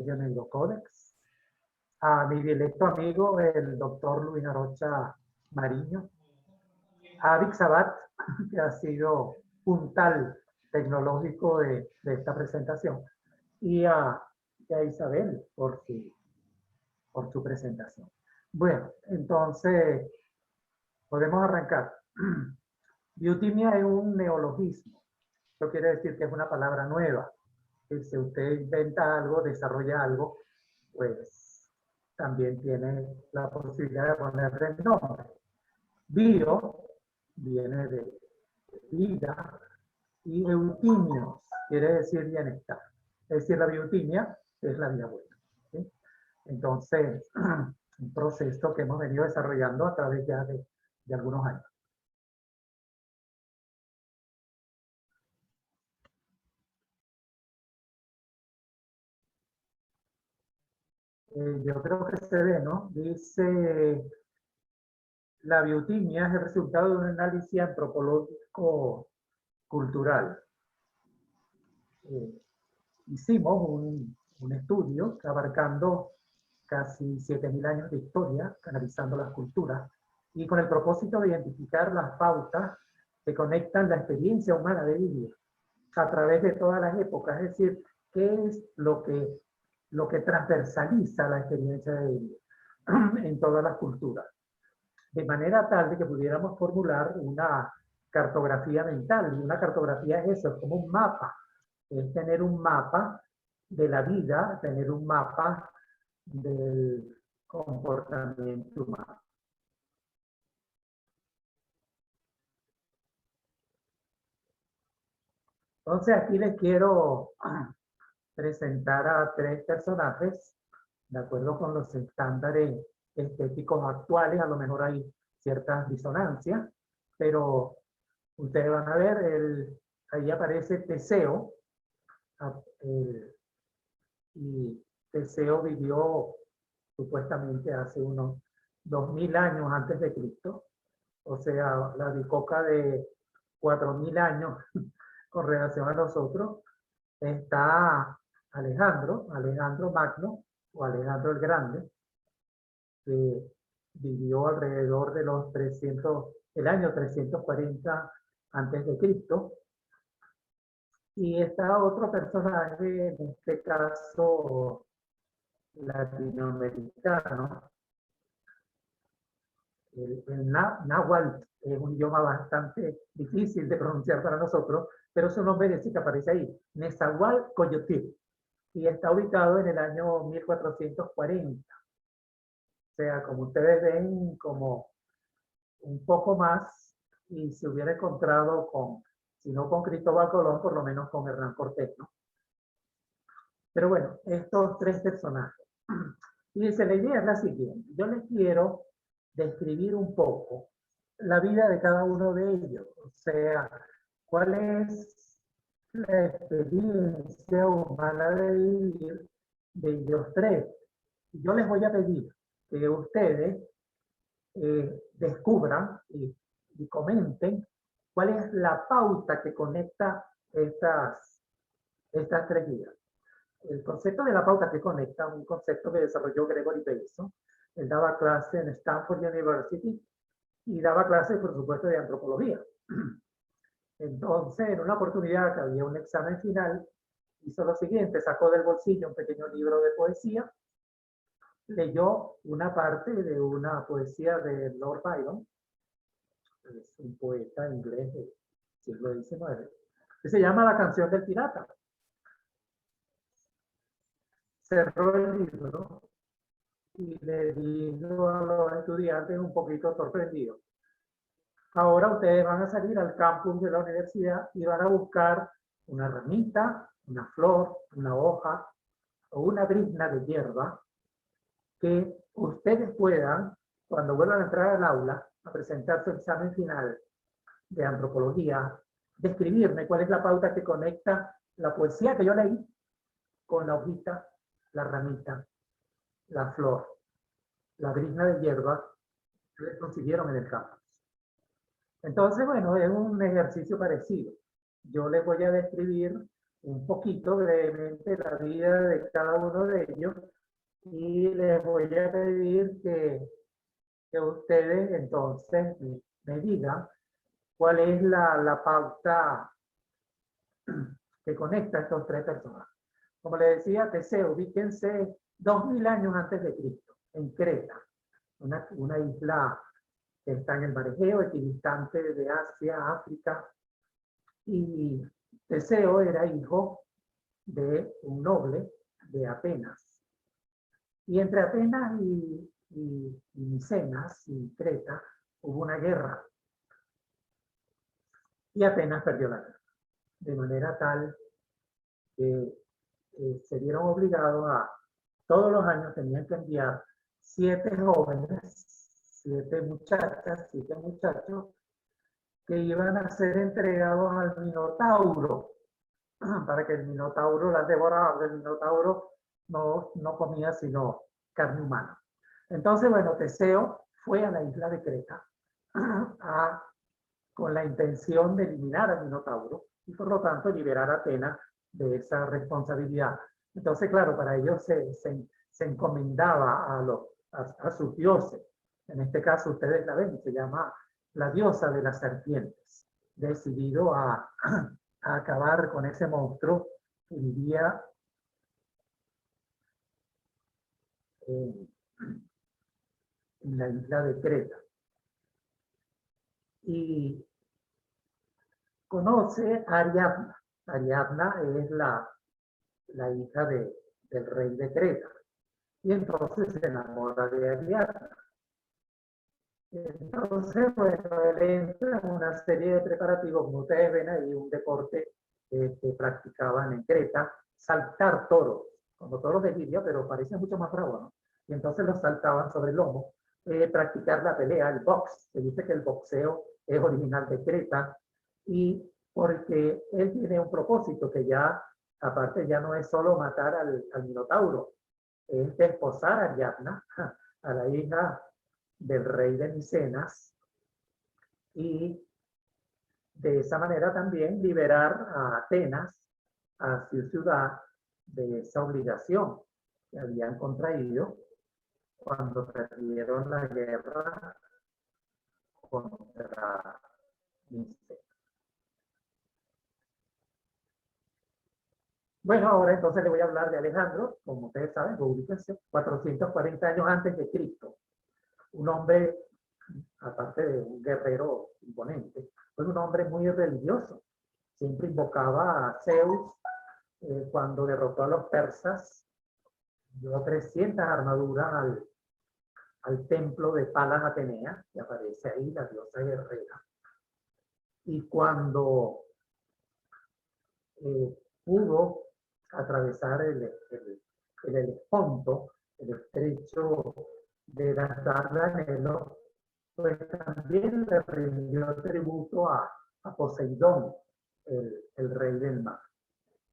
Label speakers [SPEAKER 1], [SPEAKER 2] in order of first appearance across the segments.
[SPEAKER 1] Colegio Neurocódex, a mi directo amigo, el doctor Luis Arocha Mariño, a Vic Sabat, que ha sido puntal tecnológico de esta presentación, y a Isabel por su presentación. Bueno, entonces podemos arrancar. Biotimia es un neologismo. Eso quiere decir que es una palabra nueva. Si usted inventa algo, desarrolla algo, pues también tiene la posibilidad de ponerle el nombre. Bio viene de vida y eutimios quiere decir bienestar. Es decir, la biotimia es la vida buena. ¿Sí? Entonces, un proceso que hemos venido desarrollando a través ya de algunos años. Yo creo que se ve, ¿no? Dice, la biotimia es el resultado de un análisis antropológico cultural. Hicimos un estudio abarcando casi 7.000 años de historia, analizando las culturas, y con el propósito de identificar las pautas que conectan la experiencia humana de vivir a través de todas las épocas, es decir, qué es lo que transversaliza la experiencia de vivir en todas las culturas, de manera tal de que pudiéramos formular una cartografía mental. Y una cartografía es eso, es como un mapa, es tener un mapa de la vida, tener un mapa del comportamiento humano. Entonces aquí les quiero presentar a 3 personajes, de acuerdo con los estándares estéticos actuales. A lo mejor hay ciertas disonancias, pero ustedes van a ver, ahí aparece Teseo, y Teseo vivió supuestamente hace unos 2000 años antes de Cristo, o sea, la bicoca de 4000 años con relación a nosotros. Está Alejandro Magno, o Alejandro el Grande, que vivió alrededor de los 300, el año 340 antes de Cristo. Y está otro personaje, en este caso latinoamericano. El náhuatl es un idioma bastante difícil de pronunciar para nosotros, pero su nombre es que aparece ahí, Nezahualcóyotl, y está ubicado en el año 1440. O sea, como ustedes ven, como un poco más, y se hubiera encontrado con, si no con Cristóbal Colón, por lo menos con Hernán Cortés, ¿no? Pero bueno, estos 3 personajes. Y dice, la idea es la siguiente. Yo les quiero describir un poco la vida de cada uno de ellos. O sea, cuál es la experiencia humana de vivir de ellos 3. Y yo les voy a pedir que ustedes descubran y comenten cuál es la pauta que conecta estas 3 vidas. El concepto de la pauta que conecta, un concepto que desarrolló Gregory Bateson. Él daba clase en Stanford University y daba clase, por supuesto, de antropología. Entonces, en una oportunidad que había un examen final, hizo lo siguiente: sacó del bolsillo un pequeño libro de poesía, leyó una parte de una poesía de Lord Byron, es un poeta inglés del siglo XIX, que se llama La canción del pirata. Cerró el libro y le dijo a los estudiantes, un poquito sorprendidos: ahora ustedes van a salir al campus de la universidad y van a buscar una ramita, una flor, una hoja o una brizna de hierba que ustedes puedan, cuando vuelvan a entrar al aula a presentar su examen final de antropología, describirme cuál es la pauta que conecta la poesía que yo leí con la hojita, la ramita, la flor, la brizna de hierba que consiguieron en el campus. Entonces, bueno, es un ejercicio parecido. Yo les voy a describir un poquito brevemente la vida de cada uno de ellos y les voy a pedir que ustedes entonces me digan cuál es la pauta que conecta a estos tres personas. Como le decía, Teseo, ubíquense 2000 años antes de Cristo, en Creta, una isla que está en el mar Egeo, equidistante de Asia, África, y Teseo era hijo de un noble de Atenas. Y entre Atenas y Micenas y Creta hubo una guerra. Y Atenas perdió la guerra. De manera tal que se vieron obligados a, todos los años tenían que enviar 7 jóvenes, 7 muchachas, 7 muchachos, que iban a ser entregados al Minotauro, para que el Minotauro las devorara. El Minotauro no comía sino carne humana. Entonces, bueno, Teseo fue a la isla de Creta con la intención de eliminar al Minotauro y por lo tanto liberar a Atenas de esa responsabilidad. Entonces, claro, para ellos se encomendaba a sus dioses. En este caso, ustedes la ven, se llama la diosa de las serpientes, decidido a acabar con ese monstruo que vivía en la isla de Creta. Y conoce a Ariadna. Ariadna es la hija del rey de Creta. Y entonces se enamora de Ariadna. Entonces, bueno, él entra en una serie de preparativos, como ustedes ven ahí, un deporte que practicaban en Creta, saltar toros, como toros de lidia, pero parecen mucho más bravos, ¿no? Y entonces los saltaban sobre el lomo, practicar la pelea, el box. Se dice que el boxeo es original de Creta, y porque él tiene un propósito que ya, aparte, ya no es solo matar al Minotauro, es desposar a Ariadna, a la hija del rey de Micenas, y de esa manera también liberar a Atenas, a su ciudad, de esa obligación que habían contraído cuando perdieron la guerra contra Micenas. Bueno, ahora entonces le voy a hablar de Alejandro, como ustedes saben, ubíquense, 440 años antes de Cristo. Un hombre, aparte de un guerrero imponente, fue un hombre muy religioso. Siempre invocaba a Zeus. Cuando derrotó a los persas, dio 300 armaduras al templo de Palas Atenea, que aparece ahí, la diosa guerrera. Y cuando pudo atravesar el Helesponto, el estrecho de las Dardanelos, pues también le rindió tributo a Poseidón, el rey del mar.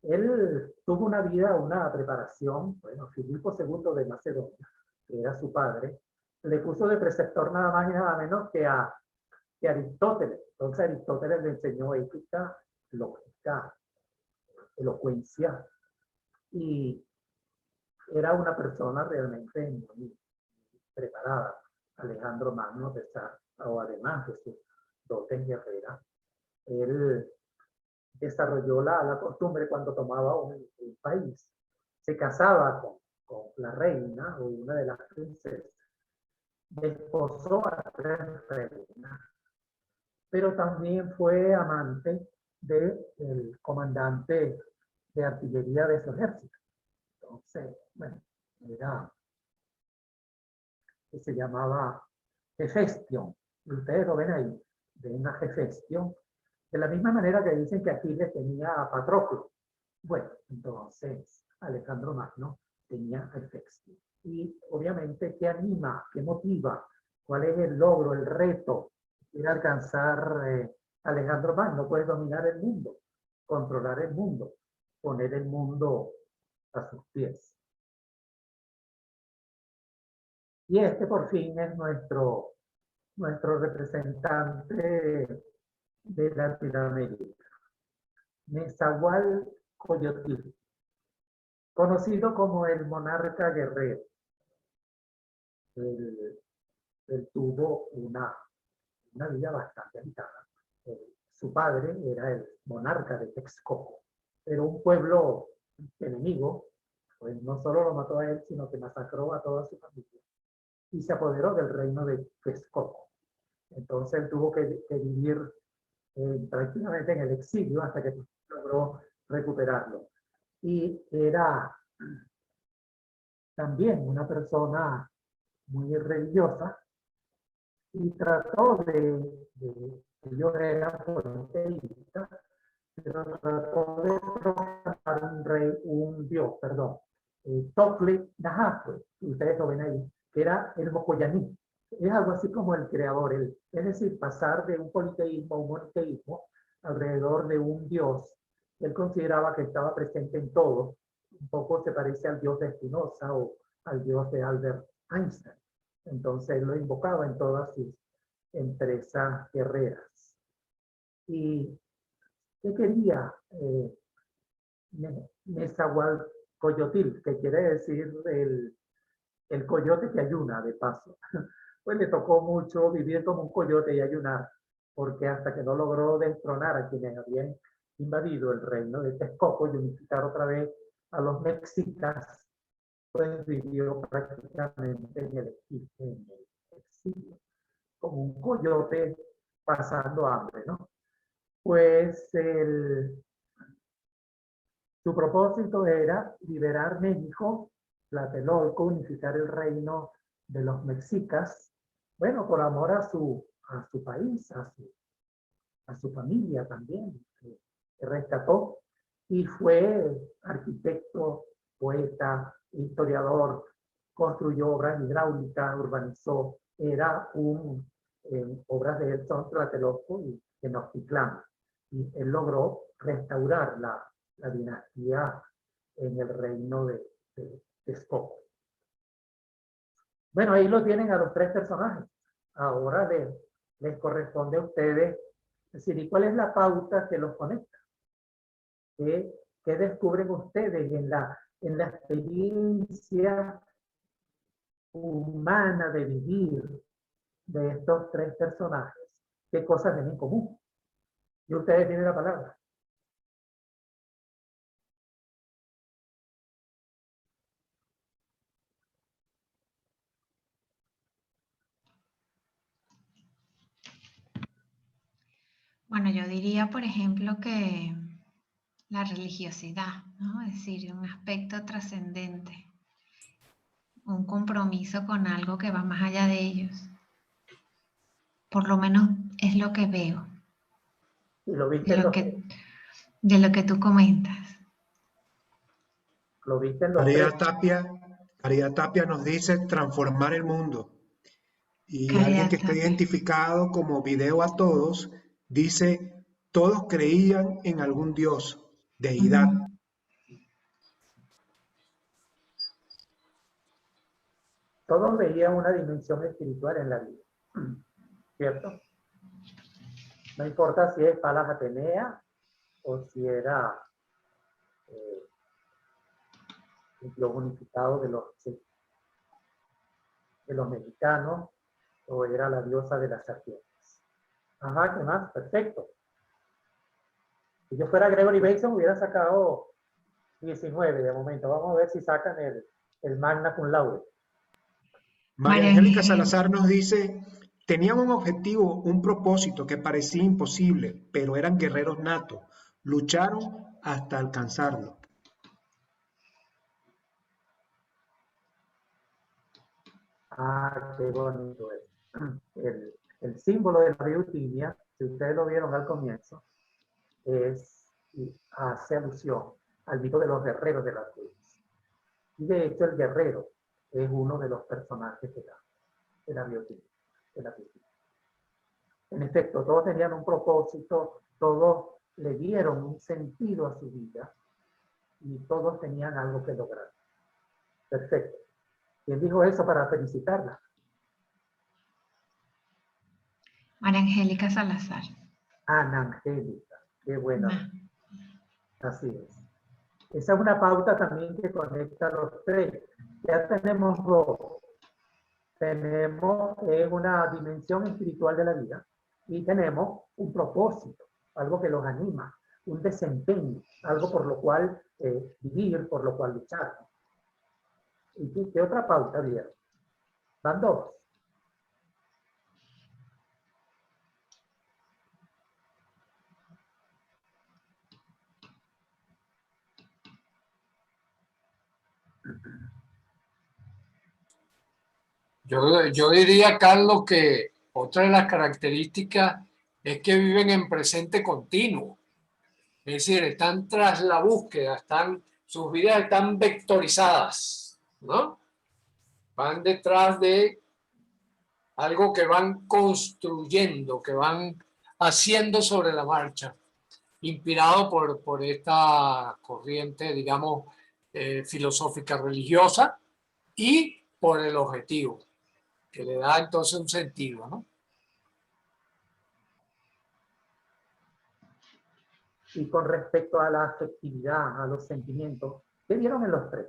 [SPEAKER 1] Él tuvo una vida, una preparación. Bueno, Filipo II de Macedonia, que era su padre, le puso de preceptor nada más y nada menos que a Aristóteles. Entonces Aristóteles le enseñó ética, lógica, elocuencia, y era una persona realmente muy preparada. Alejandro Magno, o además de su dotes guerrera, él desarrolló la costumbre cuando tomaba un país. Se casaba con la reina o una de las princesas, desposó a 3 reinas, pero también fue amante del comandante de artillería de su ejército. Entonces, bueno, era que se llamaba Hefestion. Y ustedes lo ven ahí, ven a Hefestion. De la misma manera que dicen que Aquiles tenía a Patroclo. Bueno, entonces Alejandro Magno tenía a Hefestion. Y obviamente, ¿qué anima? ¿Qué motiva? ¿Cuál es el logro, el reto que quiere alcanzar Alejandro Magno? Puede dominar el mundo, controlar el mundo, poner el mundo a sus pies. Y este por fin es nuestro representante de Latinoamérica. Nezahualcóyotl Coyotil, conocido como el monarca guerrero. Él, él tuvo una vida bastante agitada. Su padre era el monarca de Texcoco, pero un pueblo enemigo, pues no solo lo mató a él, sino que masacró a toda su familia y se apoderó del reino de Texcoco. Entonces él tuvo que vivir prácticamente en el exilio hasta que logró recuperarlo. Y era también una persona muy religiosa y trató ellos eran politeístas, pero trató de proclamar un dios, perdón, Tocle Nahatwe, ustedes lo ven ahí, que era el Mocoyaní. Es algo así como el creador, es decir, pasar de un politeísmo a un monoteísmo alrededor de un dios. Él consideraba que estaba presente en todo, un poco se parece al dios de Spinoza o al dios de Albert Einstein. Entonces él lo invocaba en todas sus empresas guerreras. ¿Y qué quería Nezahualcóyotl, que quiere decir el coyote que ayuna, de paso? Pues le tocó mucho vivir como un coyote y ayunar, porque hasta que no logró destronar a quienes habían invadido el reino de Texcoco y unificar otra vez a los mexicas, pues vivió prácticamente en el exilio, como un coyote pasando hambre, ¿no? Pues su propósito era liberar México, Tlatelolco, unificar el reino de los mexicas, bueno, por amor a su país, a su familia también, que rescató, y fue arquitecto, poeta, historiador, construyó obras hidráulicas, urbanizó, era obras de él son Tlatelolco y Tenochtitlán, y él logró restaurar la dinastía en el reino de Texcoco. Bueno, ahí lo tienen a los tres personajes. Ahora les corresponde a ustedes decir, ¿y cuál es la pauta que los conecta? ¿Qué descubren ustedes en la experiencia humana de vivir de estos tres personajes? ¿Qué cosas ven en común? Y ustedes tienen la palabra.
[SPEAKER 2] Bueno, yo diría, por ejemplo, que la religiosidad, ¿no? Es decir, un aspecto trascendente, un compromiso con algo que va más allá de ellos. Por lo menos es lo que veo.
[SPEAKER 1] Y lo viste
[SPEAKER 2] de lo que tú comentas.
[SPEAKER 1] Lo viste en los tres.
[SPEAKER 3] Caridad Tapia nos dice transformar el mundo. Y
[SPEAKER 2] Caridad
[SPEAKER 3] alguien que está
[SPEAKER 2] Tapia.
[SPEAKER 3] identificado como Video a Todos dice, todos creían en algún dios, deidad.
[SPEAKER 1] Todos veían una dimensión espiritual en la vida, ¿cierto? No importa si es Palas Atenea o si era el Dios unificado de los mexicanos o era la diosa de las serpientes. Ajá, ¿qué más? Perfecto. Si yo fuera Gregory Bateson hubiera sacado 19 de momento. Vamos a ver si sacan el magna cum laude.
[SPEAKER 3] María Angélica Salazar nos dice, tenían un objetivo, un propósito que parecía imposible, pero eran guerreros natos. Lucharon hasta alcanzarlo.
[SPEAKER 1] Ah, qué bonito es. El símbolo de la biotimia, si ustedes lo vieron al comienzo, hace alusión al mito de los guerreros de la cruz. Y de hecho el guerrero es uno de los personajes de la biotimia. En efecto, todos tenían un propósito, todos le dieron un sentido a su vida y todos tenían algo que lograr. Perfecto. ¿Quién dijo eso para felicitarla?
[SPEAKER 2] María Angélica Salazar.
[SPEAKER 1] Ana Angélica. Qué buena. Así es. Esa es una pauta también que conecta los tres. Ya tenemos dos. Tenemos una dimensión espiritual de la vida y tenemos un propósito, algo que los anima, un desempeño, algo por lo cual vivir, por lo cual luchar. ¿Y qué otra pauta vieron? Van dos.
[SPEAKER 4] Yo diría, Carlos, que otra de las características es que viven en presente continuo. Es decir, están tras la búsqueda, sus vidas están vectorizadas, ¿no? Van detrás de algo que van construyendo, que van haciendo sobre la marcha, inspirado por esta corriente, digamos, filosófica religiosa y por el objetivo, que le da entonces un sentido, ¿no?
[SPEAKER 1] Y con respecto a la afectividad, a los sentimientos, ¿qué vieron en los tres?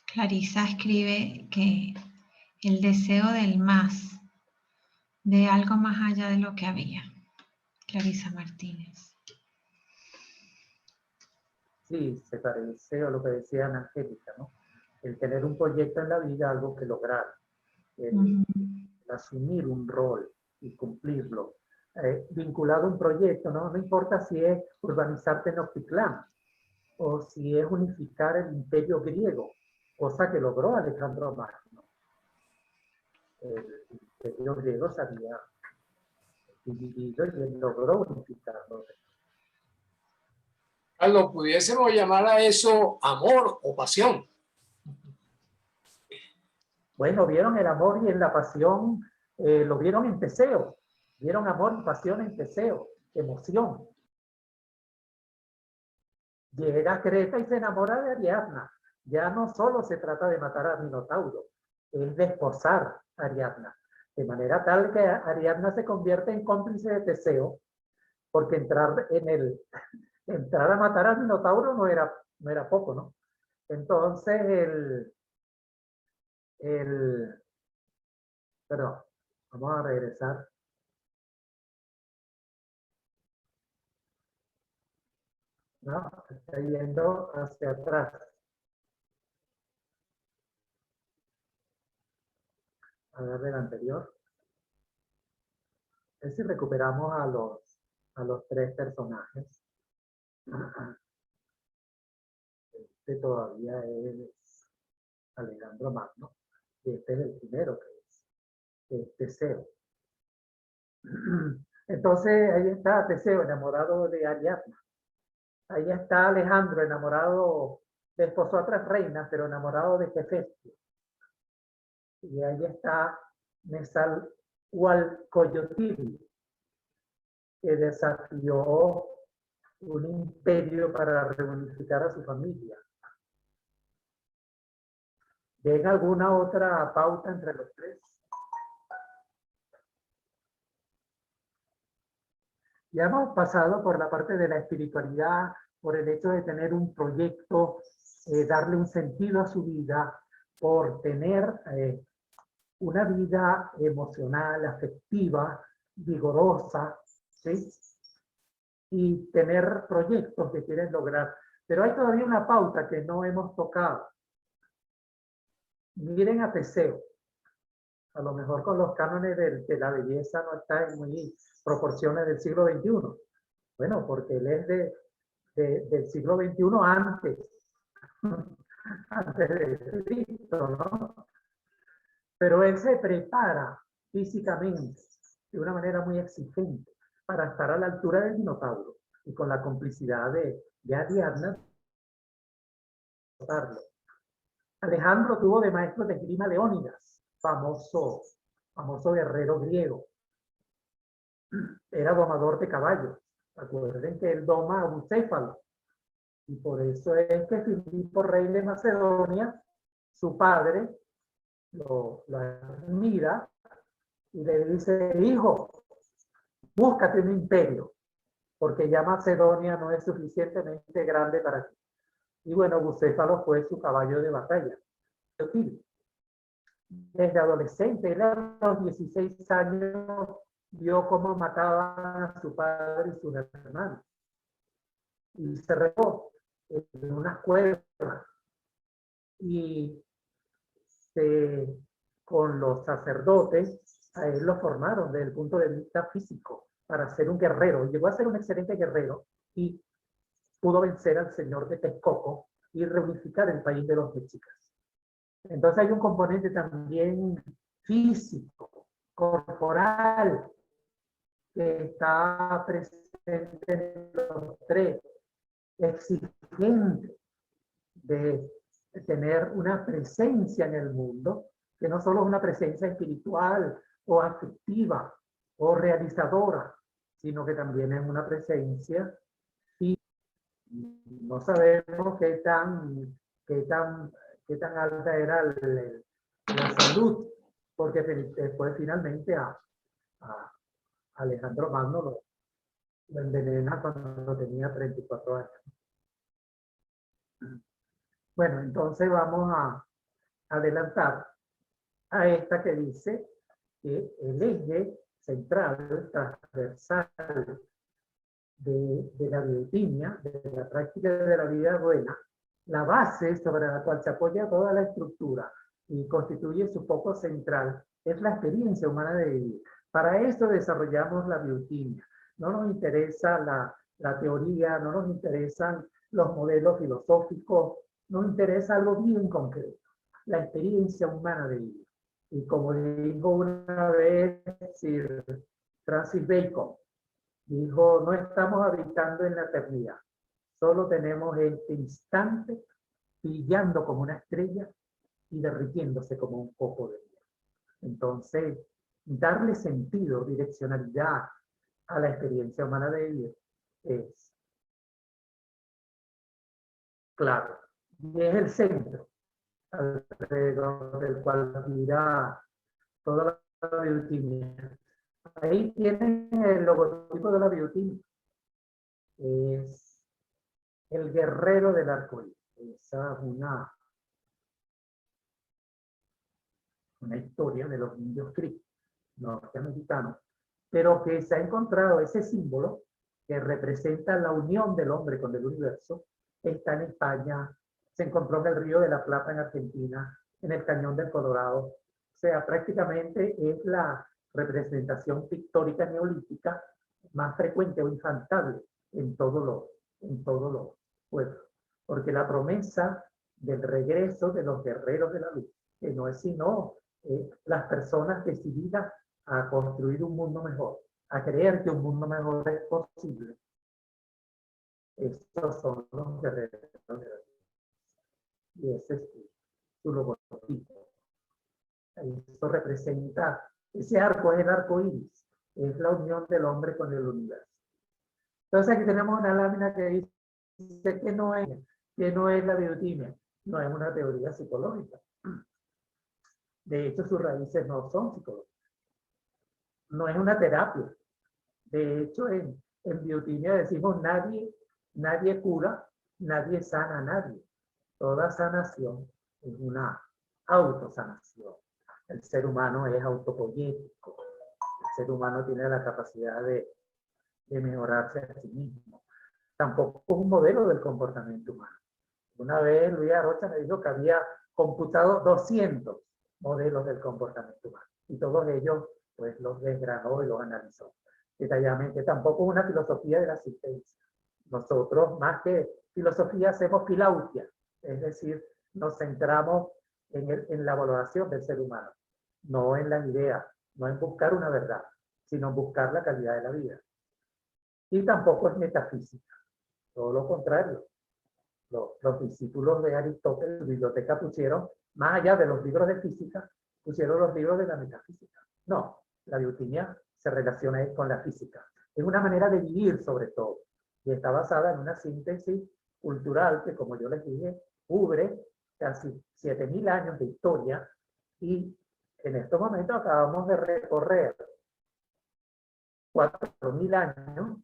[SPEAKER 2] Clarisa escribe que el deseo del más, de algo más allá de lo que había. Clarisa Martínez.
[SPEAKER 1] Sí, se parece a lo que decía Ana Angélica, ¿no? El tener un proyecto en la vida, algo que lograr. El asumir un rol y cumplirlo. Vinculado a un proyecto, ¿no? No importa si es urbanizar Tenochtitlán o si es unificar el imperio griego, cosa que logró Alejandro Magno. El imperio griego se había dividido y él logró unificarlo.
[SPEAKER 4] Carlos, pudiésemos llamar a eso amor o pasión.
[SPEAKER 1] Bueno, vieron el amor y en la pasión, lo vieron en Teseo. Vieron amor y pasión en Teseo, emoción. Llega a Creta y se enamora de Ariadna. Ya no solo se trata de matar a Minotauro, es desposar a Ariadna. De manera tal que Ariadna se convierte en cómplice de Teseo, porque entrar a matar a Minotauro no era poco, ¿no? Entonces, perdón, vamos a regresar. No, está yendo hacia atrás. A ver del anterior. Es si recuperamos a los tres personajes. Este todavía es Alejandro Magno. Y este es el primero que es Teseo. Entonces ahí está Teseo enamorado de Ariadna. Ahí está Alejandro enamorado, desposó a otras reinas, pero enamorado de Hefestio. Y ahí está Nezahualcóyotl, que desafió un imperio para reunificar a su familia. ¿Ven alguna otra pauta entre los tres? Ya hemos pasado por la parte de la espiritualidad, por el hecho de tener un proyecto, darle un sentido a su vida, por tener una vida emocional, afectiva, vigorosa, ¿sí? Y tener proyectos que quieren lograr. Pero hay todavía una pauta que no hemos tocado. Miren a Teseo. A lo mejor con los cánones de la belleza no está en muy proporciones del siglo XXI. Bueno, porque él es del siglo XXI antes de Cristo, ¿no? Pero él se prepara físicamente de una manera muy exigente para estar a la altura del Minotauro y con la complicidad de Ariadna. Alejandro tuvo de maestro de esgrima Leónidas, famoso guerrero griego. Era domador de caballos. Recuerden que él doma a Bucéfalo. Y por eso es que Filipo, rey de Macedonia, su padre, lo admira y le dice: hijo, búscate un imperio, porque ya Macedonia no es suficientemente grande para ti. Y bueno, Bucéfalo fue su caballo de batalla. Desde adolescente, él a los 16 años vio cómo mataban a su padre y sus hermanos. Y se regó en unas cuevas. Y con los sacerdotes, a él lo formaron desde el punto de vista físico para ser un guerrero. Llegó a ser un excelente guerrero y pudo vencer al señor de Texcoco y reunificar el país de los mexicas. Entonces hay un componente también físico, corporal, que está presente en los tres, exigente de tener una presencia en el mundo, que no solo es una presencia espiritual o afectiva o realizadora, sino que también es una presencia y no sabemos qué tan alta era la salud, porque después finalmente a Alejandro Magno lo envenena cuando tenía 34 años. Bueno, entonces vamos a adelantar a esta que dice que el eje central, transversal de la biotimia, de la práctica de la vida buena, la base sobre la cual se apoya toda la estructura y constituye su foco central, es la experiencia humana de vivir. Para eso desarrollamos la biotimia. No nos interesa la teoría, no nos interesan los modelos filosóficos, nos interesa algo bien concreto, la experiencia humana de vivir. Y como dijo una vez Sir Francis Bacon, dijo, no estamos habitando en la eternidad, solo tenemos este instante brillando como una estrella y derritiéndose como un copo de hielo. Entonces, darle sentido, direccionalidad a la experiencia humana de vivir es claro. Y es el centro alrededor del cual gira toda la biotimia. Ahí tienen el logotipo de la biotimia. Es el guerrero del arcoíris. Esa es una historia de los indios Creek norteamericanos, pero que se ha encontrado ese símbolo que representa la unión del hombre con el universo. Está en España, se encontró en el Río de la Plata en Argentina, en el Cañón del Colorado. O sea, prácticamente es la representación pictórica neolítica más frecuente o infaltable en todos los pueblos. Porque la promesa del regreso de los guerreros de la luz, que no es sino las personas decididas a construir un mundo mejor, a creer que un mundo mejor es posible. Estos son los guerreros de la luz. Y ese es su logotipo. Esto representa, ese arco es el arco iris, es la unión del hombre con el universo. Entonces aquí tenemos una lámina que dice que no es la biotimia, no es una teoría psicológica. De hecho, sus raíces no son psicológicas. No es una terapia. De hecho, en biotimia decimos nadie cura, nadie sana a nadie. Toda sanación es una autosanación. El ser humano es autopoyético. El ser humano tiene la capacidad de mejorarse a sí mismo. Tampoco es un modelo del comportamiento humano. Una vez Luis Arocha me dijo que había computado 200 modelos del comportamiento humano. Y todos ellos, pues, los desgranó y los analizó detalladamente. Tampoco es una filosofía de la asistencia. Nosotros, más que filosofía, hacemos filautia. Es decir, nos centramos en la valoración del ser humano. No en las ideas, no en buscar una verdad, sino en buscar la calidad de la vida. Y tampoco es metafísica. Todo lo contrario. Los discípulos de Aristóteles, su biblioteca pusieron, más allá de los libros de física, pusieron los libros de la metafísica. No, la biotimia se relaciona con la física. Es una manera de vivir sobre todo. Y está basada en una síntesis cultural que, como yo les dije, cubre casi 7000 años de historia y en estos momentos acabamos de recorrer 4.000 años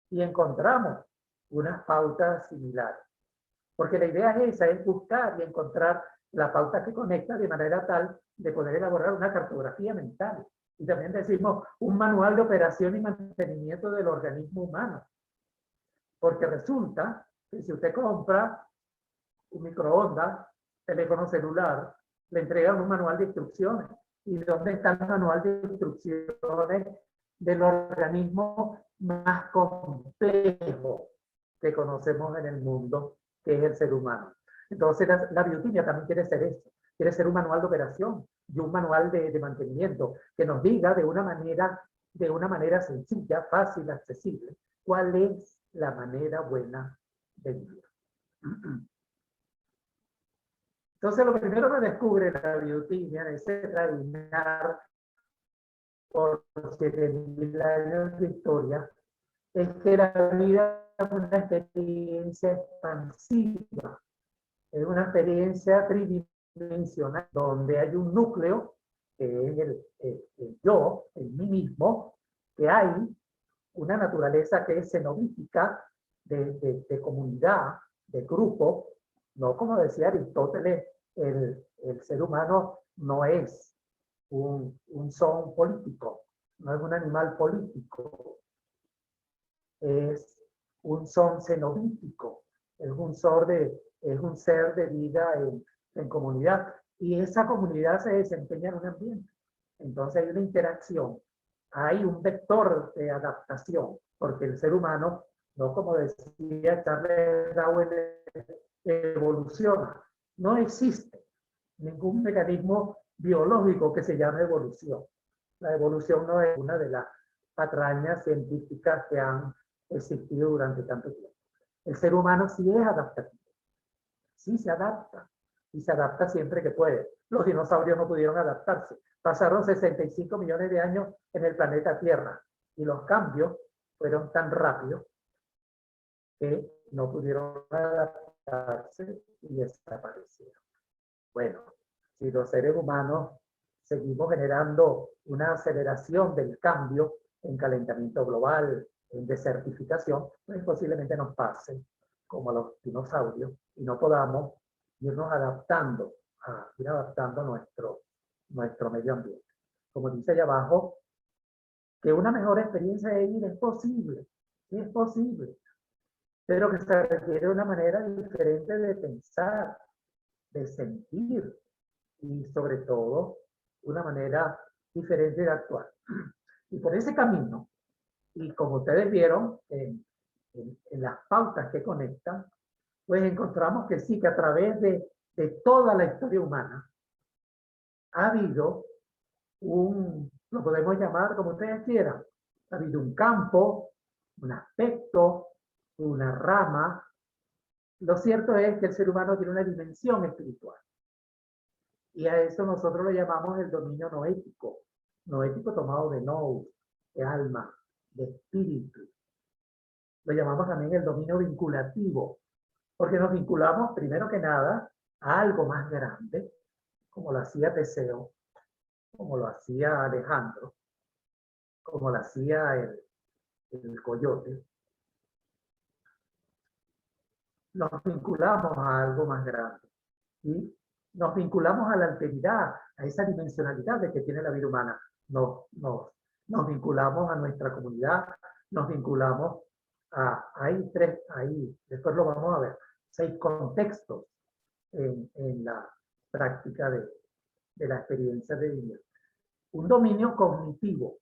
[SPEAKER 1] y encontramos unas pautas similares. Porque la idea es esa, es buscar y encontrar la pauta que conecta de manera tal de poder elaborar una cartografía mental. Y también decimos un manual de operación y mantenimiento del organismo humano. Porque resulta que si usted compra un microondas, teléfono celular, le entregan un manual de instrucciones. ¿Y dónde está el manual de instrucciones del organismo más complejo que conocemos en el mundo, que es el ser humano? Entonces la bioquímica también quiere ser eso, quiere ser un manual de operación y un manual de mantenimiento que nos diga de una manera sencilla, fácil, accesible, cuál es la manera buena de vivir. Entonces, lo primero que descubre la bioquímica es examinar por 7.000 años de historia, es que la vida es una experiencia expansiva, es una experiencia tridimensional, donde hay un núcleo, que es el yo, el mí mismo, que hay una naturaleza que es xenobítica, de comunidad, de grupo, no como decía Aristóteles, el ser humano no es un son político, no es un animal político, es un son xenobítico, es un ser de vida en comunidad, y esa comunidad se desempeña en un ambiente. Entonces hay una interacción, hay un vector de adaptación, porque el ser humano, no como decía Charles Darwin, evoluciona. No existe ningún mecanismo biológico que se llame evolución. La evolución no es una de las patrañas científicas que han existido durante tanto tiempo. El ser humano sí es adaptativo, sí se adapta, y se adapta siempre que puede. Los dinosaurios no pudieron adaptarse. Pasaron 65 millones de años en el planeta Tierra, y los cambios fueron tan rápidos que no pudieron adaptarse y desaparecieron. Bueno, si los seres humanos seguimos generando una aceleración del cambio en calentamiento global, en desertificación, pues posiblemente nos pase como a los dinosaurios y no podamos irnos adaptando, a ir adaptando nuestro medio ambiente. Como dice allá abajo, que una mejor experiencia de vivir es posible, sí es posible, pero que se requiere una manera diferente de pensar, de sentir y sobre todo una manera diferente de actuar. Y por ese camino, y como ustedes vieron en las pautas que conectan, pues encontramos que sí, que a través de toda la historia humana ha habido lo podemos llamar como ustedes quieran, ha habido un campo, un aspecto, una rama. Lo cierto es que el ser humano tiene una dimensión espiritual. Y a eso nosotros lo llamamos el dominio noético. Noético tomado de nous, de alma, de espíritu. Lo llamamos también el dominio vinculativo, porque nos vinculamos primero que nada a algo más grande, como lo hacía Teseo, como lo hacía Alejandro, como lo hacía el coyote. Nos vinculamos a algo más grande. Y nos vinculamos a la alteridad, a esa dimensionalidad de que tiene la vida humana. Nos vinculamos a nuestra comunidad, nos vinculamos después lo vamos a ver, 6 contextos en la práctica de la experiencia de vida. Un dominio cognitivo,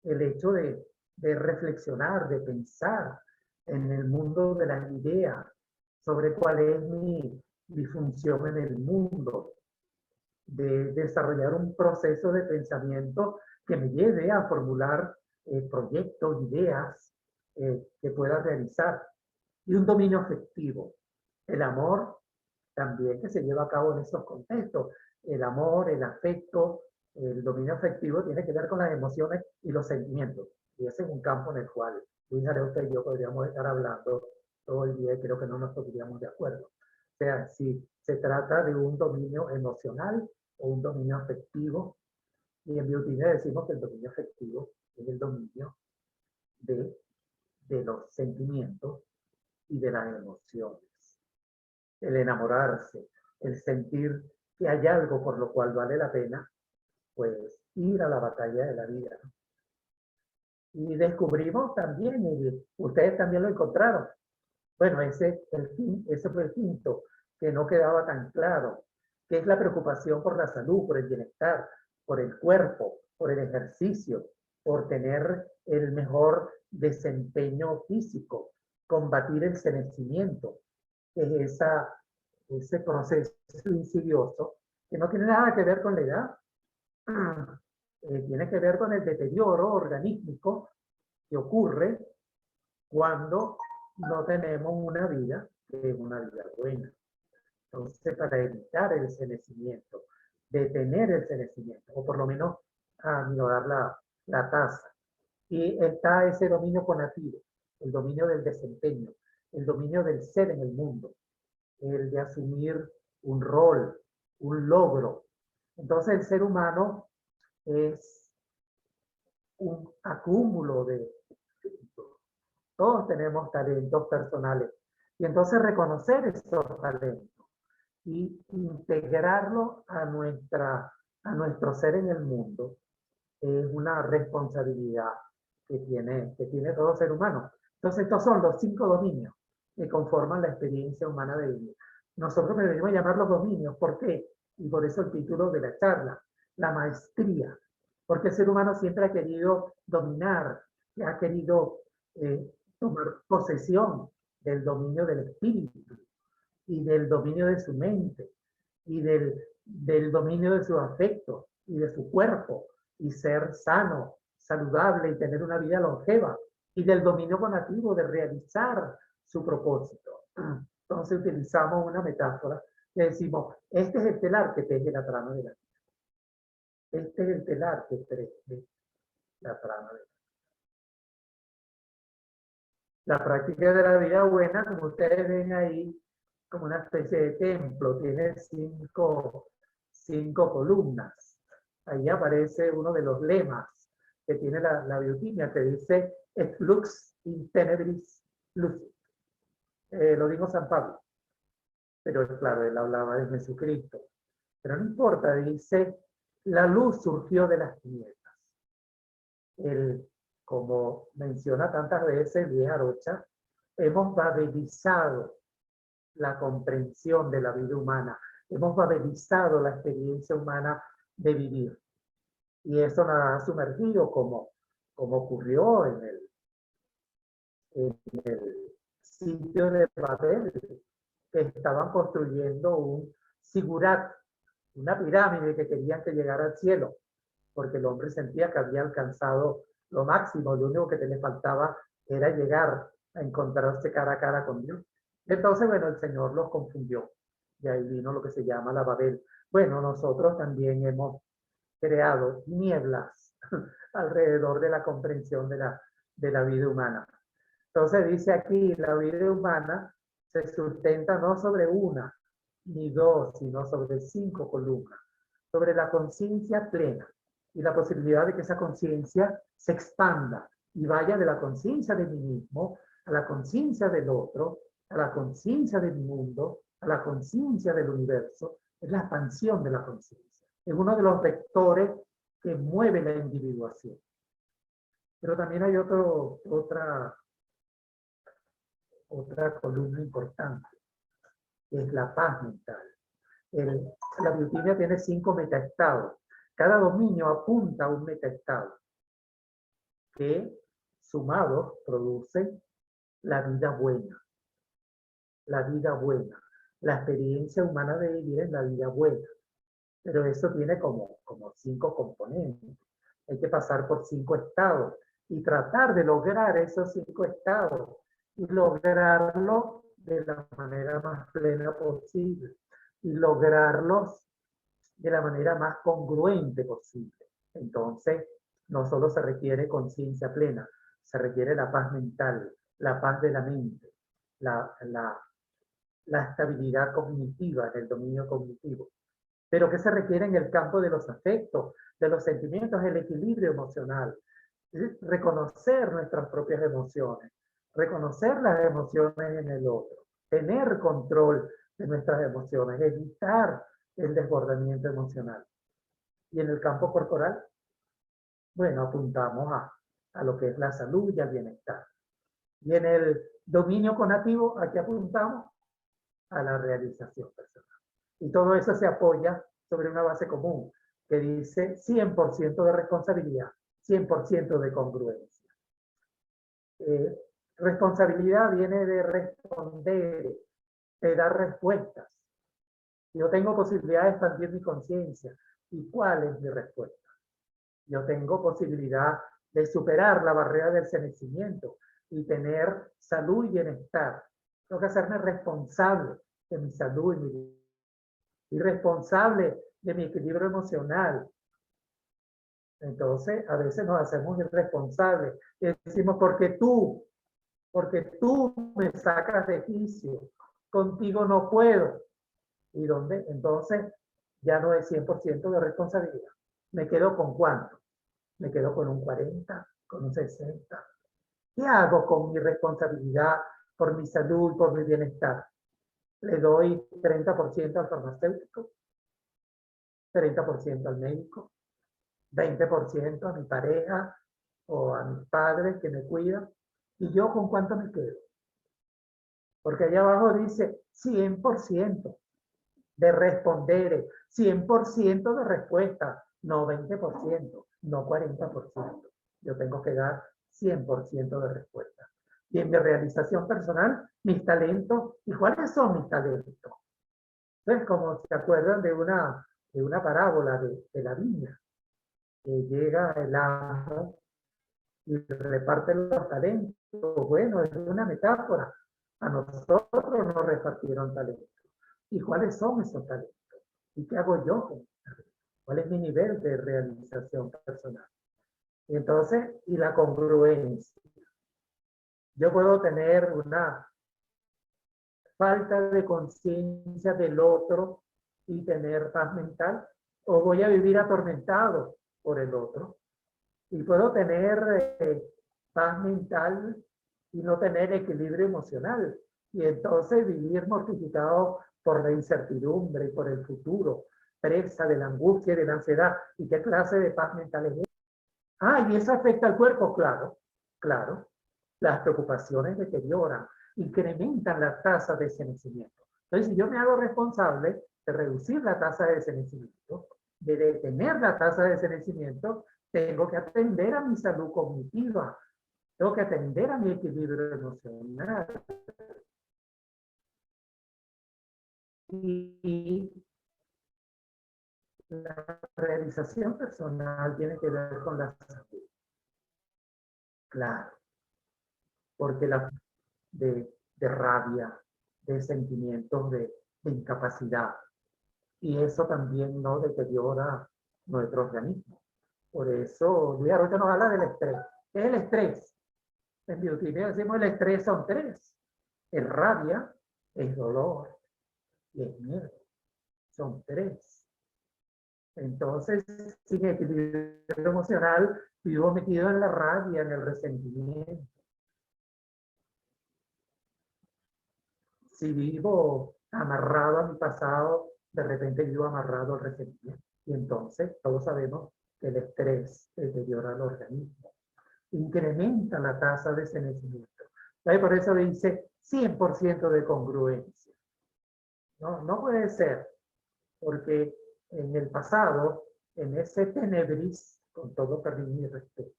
[SPEAKER 1] el hecho de reflexionar, de pensar en el mundo de las ideas, sobre cuál es mi función en el mundo, de desarrollar un proceso de pensamiento que me lleve a formular proyectos, ideas que pueda realizar. Y un dominio afectivo, el amor también que se lleva a cabo en esos contextos. El amor, el afecto, el dominio afectivo tiene que ver con las emociones y los sentimientos. Y ese es un campo en el cual Luis Areuta y yo podríamos estar hablando todo el día y creo que no nos pondríamos de acuerdo. O sea, si se trata de un dominio emocional o un dominio afectivo, Y en biotimia decimos que el dominio afectivo es el dominio de los sentimientos y de las emociones. El enamorarse, el sentir que hay algo por lo cual vale la pena, pues, ir a la batalla de la vida. Y descubrimos también, y ustedes también lo encontraron, bueno, ese fue el quinto, que no quedaba tan claro, que es la preocupación por la salud, por el bienestar, por el cuerpo, por el ejercicio, por tener el mejor desempeño físico, combatir el envejecimiento, que es ese proceso insidioso que no tiene nada que ver con la edad, tiene que ver con el deterioro organístico que ocurre cuando no tenemos una vida que es una vida buena. Entonces, para evitar el envejecimiento, detener el envejecimiento, o por lo menos aminorar la tasa. Y está ese dominio conativo, el dominio del desempeño, el dominio del ser en el mundo, el de asumir un rol, un logro. Entonces, el ser humano es un acúmulo de todos tenemos talentos personales. Y entonces reconocer esos talentos y integrarlo a nuestro ser en el mundo es una responsabilidad que tiene todo ser humano. Entonces estos son los 5 dominios que conforman la experiencia humana de vivir. Nosotros debemos llamar los dominios. ¿Por qué? Y por eso el título de la charla, la maestría. Porque el ser humano siempre ha querido dominar, ha querido tomar posesión del dominio del espíritu y del dominio de su mente y del dominio de su afecto y de su cuerpo y ser sano, saludable y tener una vida longeva y del dominio conativo de realizar su propósito. Entonces utilizamos una metáfora que decimos, este es el telar que teje la trama de la vida. Este es el telar que teje la trama de la vida. La práctica de la vida buena, como ustedes ven ahí, como una especie de templo, tiene cinco columnas. Ahí aparece uno de los lemas que tiene la biotimia, que dice et lux in tenebris lucit. Lo dijo San Pablo, pero claro, él hablaba de Jesucristo. Pero no importa, dice, la luz surgió de las tinieblas. Como menciona tantas veces Luis Arocha, hemos babelizado la comprensión de la vida humana, hemos babelizado la experiencia humana de vivir. Y eso nos ha sumergido como ocurrió en el sitio de Babel, que estaban construyendo un sigurat, una pirámide que querían que llegara al cielo, porque el hombre sentía que había alcanzado lo máximo, lo único que le faltaba era llegar a encontrarse cara a cara con Dios. Entonces, bueno, el Señor los confundió, y ahí vino lo que se llama la Babel. Bueno, nosotros también hemos creado nieblas alrededor de la comprensión de la vida humana. Entonces dice aquí, la vida humana se sustenta no sobre una ni dos, sino sobre 5 columnas, sobre la conciencia plena y la posibilidad de que esa conciencia se expanda y vaya de la conciencia de mí mismo a la conciencia del otro, a la conciencia de mi mundo, a la conciencia del universo. Es la expansión de la conciencia. Es uno de los vectores que mueve la individuación. Pero también hay otra columna importante, que es la paz mental. La biotimia tiene 5 metaestados. Cada dominio apunta a un metaestado que, sumados, producen la vida buena. La vida buena. La experiencia humana de vivir es la vida buena. Pero eso tiene como 5 componentes. Hay que pasar por 5 estados y tratar de lograr esos 5 estados y lograrlo de la manera más plena posible y lograrlos de la manera más congruente posible. Entonces, no solo se requiere conciencia plena, se requiere la paz mental, la paz de la mente, la estabilidad cognitiva en el dominio cognitivo. Pero ¿qué se requiere en el campo de los afectos, de los sentimientos, el equilibrio emocional? Reconocer nuestras propias emociones, reconocer las emociones en el otro, tener control de nuestras emociones, evitar el desbordamiento emocional. Y en el campo corporal, bueno, apuntamos a lo que es la salud y al bienestar. Y en el dominio cognitivo, aquí apuntamos a la realización personal. Y todo eso se apoya sobre una base común que dice 100% de responsabilidad, 100% de congruencia. Responsabilidad viene de responder, de dar respuestas. Yo tengo posibilidad de expandir mi conciencia. ¿Y cuál es mi respuesta? Yo tengo posibilidad de superar la barrera del cenecimiento y tener salud y bienestar. Tengo que hacerme responsable de mi salud y responsable de mi equilibrio emocional. Entonces, a veces nos hacemos irresponsables y decimos, porque tú me sacas de quicio, contigo no puedo. ¿Y dónde? Entonces, ya no es 100% de responsabilidad. ¿Me quedo con cuánto? ¿Me quedo con un 40, con un 60? ¿Qué hago con mi responsabilidad por mi salud, por mi bienestar? ¿Le doy 30% al farmacéutico? ¿30% al médico? ¿20% a mi pareja o a mis padres que me cuidan? ¿Y yo con cuánto me quedo? Porque allá abajo dice 100% de responder, 100% de respuesta, no 20%, no 40%. Yo tengo que dar 100% de respuesta. Y en mi realización personal, mis talentos, ¿y cuáles son mis talentos? Entonces, como se acuerdan de una parábola de la viña, que llega el amo y reparte los talentos. Bueno, es una metáfora. A nosotros nos repartieron talentos. ¿Y cuáles son esos talentos? ¿Y qué hago yo con esos talentos? ¿Cuál es mi nivel de realización personal? Y entonces, y la congruencia. Yo puedo tener una falta de conciencia del otro y tener paz mental, o voy a vivir atormentado por el otro. Y puedo tener paz mental y no tener equilibrio emocional. Y entonces vivir mortificado por la incertidumbre y por el futuro, presa de la angustia y de la ansiedad. ¿Y qué clase de paz mental es esa? Ah, y eso afecta al cuerpo, claro, claro. Las preocupaciones deterioran, incrementan la tasa de envejecimiento. Entonces, si yo me hago responsable de reducir la tasa de envejecimiento, de detener la tasa de envejecimiento, tengo que atender a mi salud cognitiva, tengo que atender a mi equilibrio emocional. Y la realización personal tiene que ver con la salud. Claro, porque de rabia, de sentimientos de incapacidad, y eso también no deteriora nuestro organismo. Por eso, Luis ahorita nos habla del estrés. ¿Qué es el estrés? En bioquímica decimos el estrés son tres. Es rabia, es dolor y es miedo. Son tres. Entonces, sin equilibrio emocional, vivo metido en la rabia, en el resentimiento. Si vivo amarrado a mi pasado, de repente vivo amarrado al resentimiento. Y entonces, todos sabemos que el estrés deteriora el organismo, incrementa la tasa de envejecimiento. Por eso dice 100% de congruencia. No puede ser, porque en el pasado, en ese tenebris, con todo cariño y respeto,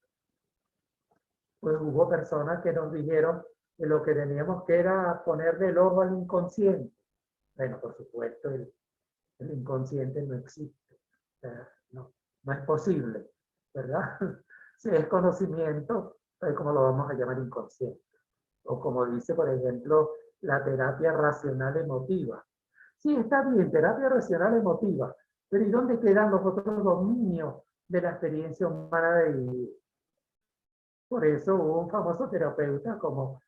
[SPEAKER 1] pues hubo personas que nos dijeron que lo que teníamos que era ponerle el ojo al inconsciente. Bueno, por supuesto, el inconsciente no existe. O sea, no es posible, ¿verdad? Si es conocimiento, ¿cómo lo vamos a llamar inconsciente? O como dice, por ejemplo, la terapia racional emotiva. Sí, está bien, terapia racional emotiva, pero ¿y dónde quedan los otros dominios de la experiencia humana de vivir? Por eso hubo un famoso terapeuta como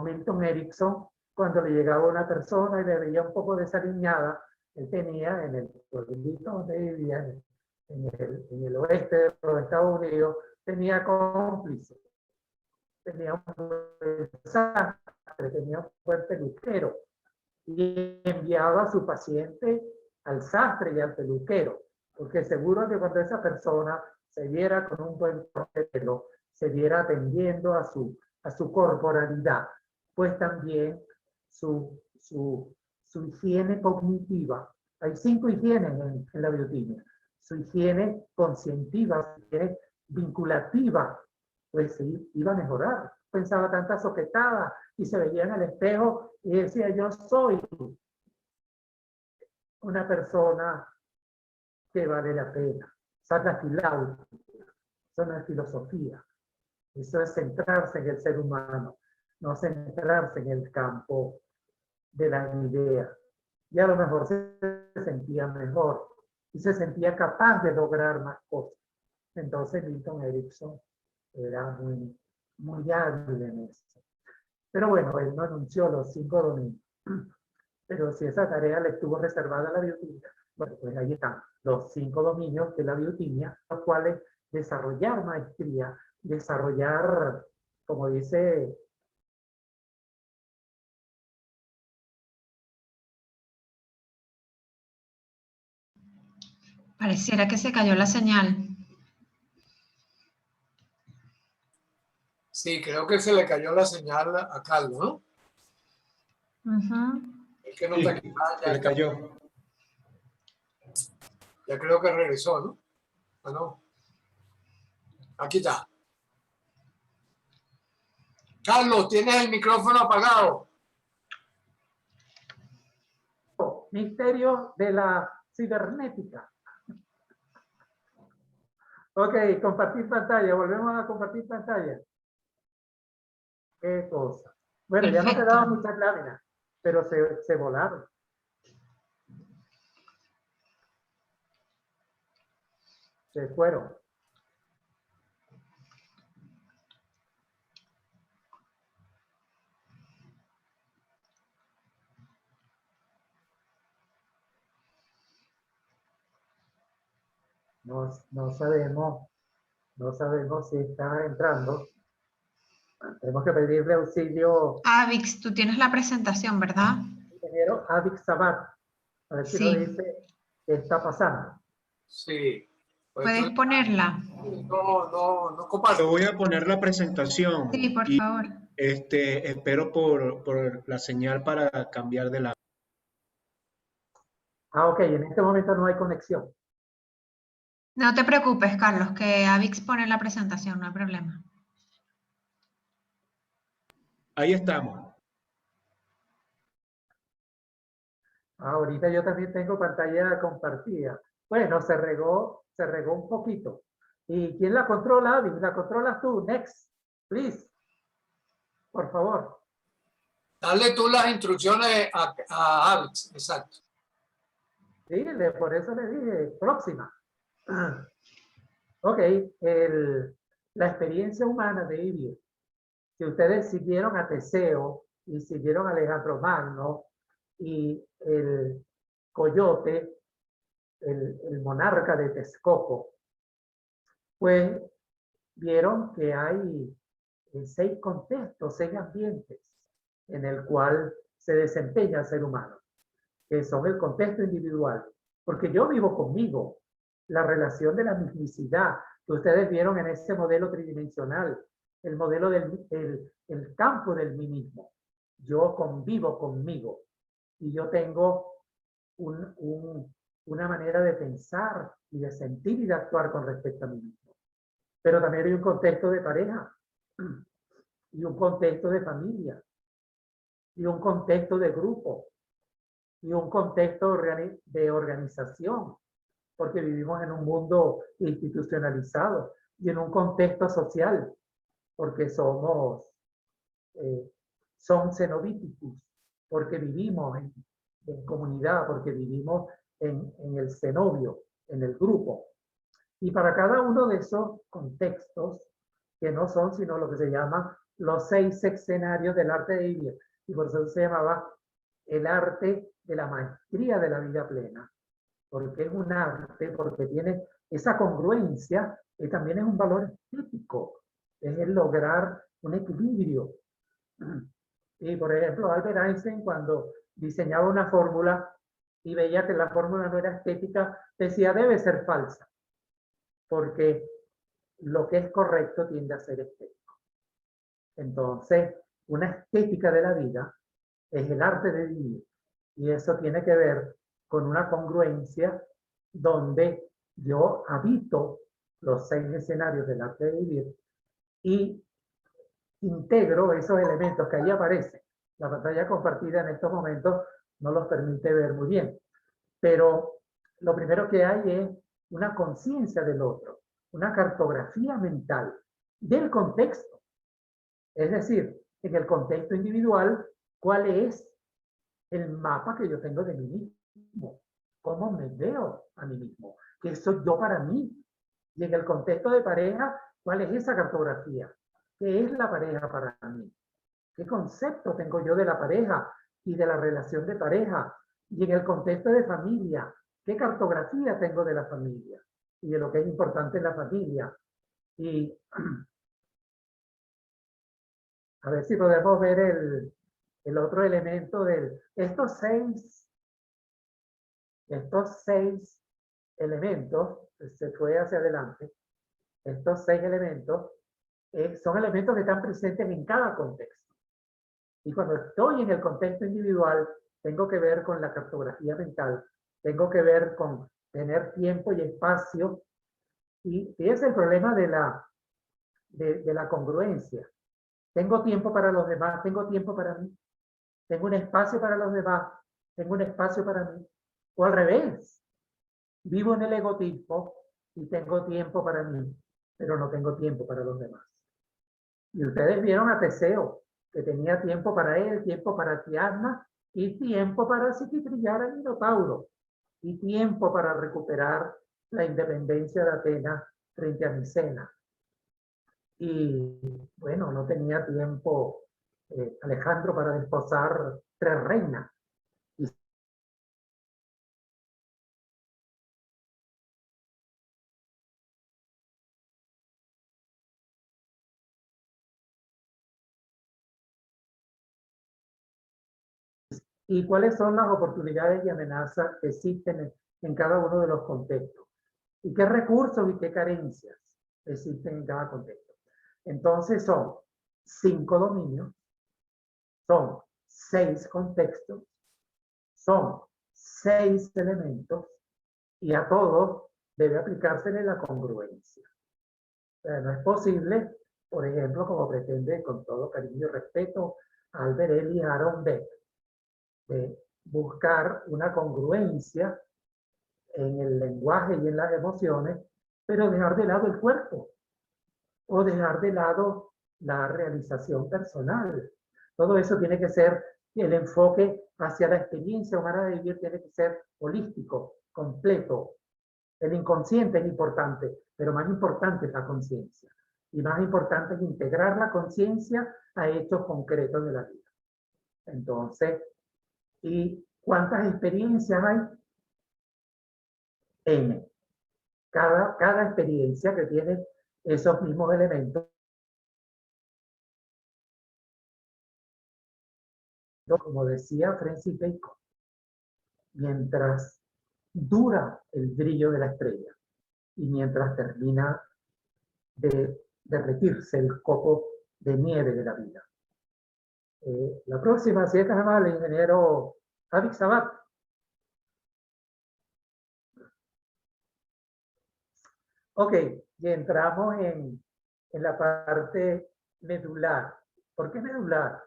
[SPEAKER 1] Milton Erickson, cuando le llegaba una persona y le veía un poco desaliñada, Él tenía en el pueblito donde vivía, en el oeste de los Estados Unidos, tenía cómplices. Tenía un buen sastre, tenía un buen peluquero. Y enviaba a su paciente al sastre y al peluquero, porque seguro que cuando esa persona se viera con un buen pelo, se viera atendiendo a su corporalidad, pues también su higiene cognitiva. Hay 5 higienes en la biotimia. Su higiene conscientiva, su higiene vinculativa, pues sí, iba a mejorar. Pensaba tantas soquetadas y se veía en el espejo y decía, yo soy una persona que vale la pena. Esa es la filautia, eso no es filosofía. Eso es centrarse en el ser humano, no centrarse en el campo de la idea. Y a lo mejor se sentía mejor y se sentía capaz de lograr más cosas. Entonces Milton Erickson era muy hábil en eso. Pero bueno, él no anunció los 5 dominios. Pero si esa tarea le estuvo reservada a la biotimia, bueno, pues ahí están los 5 dominios de la biotimia, los cuales desarrollar maestría, desarrollar, como dice...
[SPEAKER 2] Pareciera que se cayó la señal.
[SPEAKER 4] Sí, creo que se le cayó la señal a Carlos, ¿no? Es que no
[SPEAKER 3] Sí,
[SPEAKER 4] está aquí.
[SPEAKER 3] se le cayó.
[SPEAKER 4] Ya creo que regresó, ¿no? Ah, no. Aquí está. Carlos, tienes el micrófono apagado.
[SPEAKER 1] Misterio de la cibernética. Ok, compartir pantalla. Volvemos a compartir pantalla. Qué cosa. Bueno, ya no
[SPEAKER 2] Perfecto.
[SPEAKER 1] quedaban muchas láminas, pero se volaron. Se fueron. No sabemos si está entrando. Tenemos que pedirle auxilio
[SPEAKER 2] Avix, tú tienes la presentación, ¿verdad?
[SPEAKER 1] al ingeniero Avic Sabat. A ver si
[SPEAKER 2] Sí.
[SPEAKER 1] nos dice qué está pasando.
[SPEAKER 4] Sí. Pues
[SPEAKER 2] ¿Puedes ponerla?
[SPEAKER 4] no comparto.
[SPEAKER 3] Yo voy a poner la presentación
[SPEAKER 2] Sí, por
[SPEAKER 3] y
[SPEAKER 2] favor.
[SPEAKER 3] espero por la señal para cambiar de la...
[SPEAKER 1] Ah, ok, en este momento no hay conexión.
[SPEAKER 2] No te preocupes, Carlos, que Avix pone la presentación, no hay problema.
[SPEAKER 3] Ahí estamos.
[SPEAKER 1] Ahorita yo también tengo pantalla compartida. Bueno, se regó un poquito. ¿Y quién la controla, Avi? ¿La controlas tú? Next, please. Por favor.
[SPEAKER 4] Dale tú las instrucciones a Alex. Exacto.
[SPEAKER 1] Sí, por eso le dije, próxima. Ok, la experiencia humana de Iria. Si ustedes siguieron a Teseo y siguieron a Alejandro Magno y el coyote, el monarca de Texcoco, pues vieron que hay 6 contextos, 6 ambientes en el cual se desempeña el ser humano, que son el contexto individual, porque yo vivo conmigo, la relación de la mismicidad que ustedes vieron en ese modelo tridimensional, el modelo el campo del mí mismo. Yo convivo conmigo y yo tengo una manera de pensar y de sentir y de actuar con respecto a mí mismo. Pero también hay un contexto de pareja y un contexto de familia y un contexto de grupo y un contexto de organización, porque vivimos en un mundo institucionalizado y en un contexto social, porque somos son xenobíticos, porque vivimos en comunidad, porque vivimos en el cenobio, en el grupo. Y para cada uno de esos contextos, que no son sino lo que se llama los 6 escenarios del arte de Iria, y por eso se llamaba el arte de la maestría de la vida plena, porque es un arte, porque tiene esa congruencia, que también es un valor estético, es el lograr un equilibrio. Y por ejemplo, Albert Einstein, cuando diseñaba una fórmula y veía que la fórmula no era estética, decía debe ser falsa, porque lo que es correcto tiende a ser estético. Entonces, una estética de la vida es el arte de vivir, y eso tiene que ver con una congruencia donde yo habito los 6 escenarios del arte de vivir y integro esos elementos que ahí aparecen. La pantalla compartida en estos momentos no los permite ver muy bien, pero lo primero que hay es una conciencia del otro, una cartografía mental del contexto. Es decir, en el contexto individual, ¿cuál es el mapa que yo tengo de mí mismo? ¿Cómo me veo a mí mismo? ¿Qué soy yo para mí? Y en el contexto de pareja, ¿cuál es esa cartografía? ¿Qué es la pareja para mí? ¿Qué concepto tengo yo de la pareja y de la relación de pareja? Y en el contexto de familia, ¿qué cartografía tengo de la familia y de lo que es importante en la familia? Y a ver si podemos ver el otro elemento de estos seis elementos, se fue hacia adelante, estos 6 elementos son elementos que están presentes en cada contexto. Y cuando estoy en el contexto individual, tengo que ver con la cartografía mental, tengo que ver con tener tiempo y espacio. Y es el problema de la congruencia. Tengo tiempo para los demás, tengo tiempo para mí. Tengo un espacio para los demás, tengo un espacio para mí. O al revés, vivo en el egotismo y tengo tiempo para mí, pero no tengo tiempo para los demás. Y ustedes vieron a Teseo, que tenía tiempo para él, tiempo para Tiasna y tiempo para psiquitrillar al Minotauro y tiempo para recuperar la independencia de Atenas frente a Micena. Y bueno, no tenía tiempo Alejandro para desposar 3 reinas. ¿Y cuáles son las oportunidades y amenazas que existen en cada uno de los contextos? ¿Y qué recursos y qué carencias existen en cada contexto? Entonces son 5 dominios, son 6 contextos, son 6 elementos y a todos debe aplicársele la congruencia. O sea, no es posible, por ejemplo, como pretende con todo cariño y respeto Albert Ellis y Aaron Beck, de buscar una congruencia en el lenguaje y en las emociones, pero dejar de lado el cuerpo o dejar de lado la realización personal. Todo eso tiene que ser, el enfoque hacia la experiencia humana de vivir tiene que ser holístico, completo. El inconsciente es importante, pero más importante es la conciencia. Y más importante es integrar la conciencia a hechos concretos de la vida. Entonces, ¿y cuántas experiencias hay? N. Cada experiencia que tiene esos mismos elementos, como decía Francis Bacon, mientras dura el brillo de la estrella y mientras termina de derretirse el copo de nieve de la vida. La próxima, si es tan amable, ingeniero Avik Sabat. Ok, y entramos en la parte medular. ¿Por qué medular?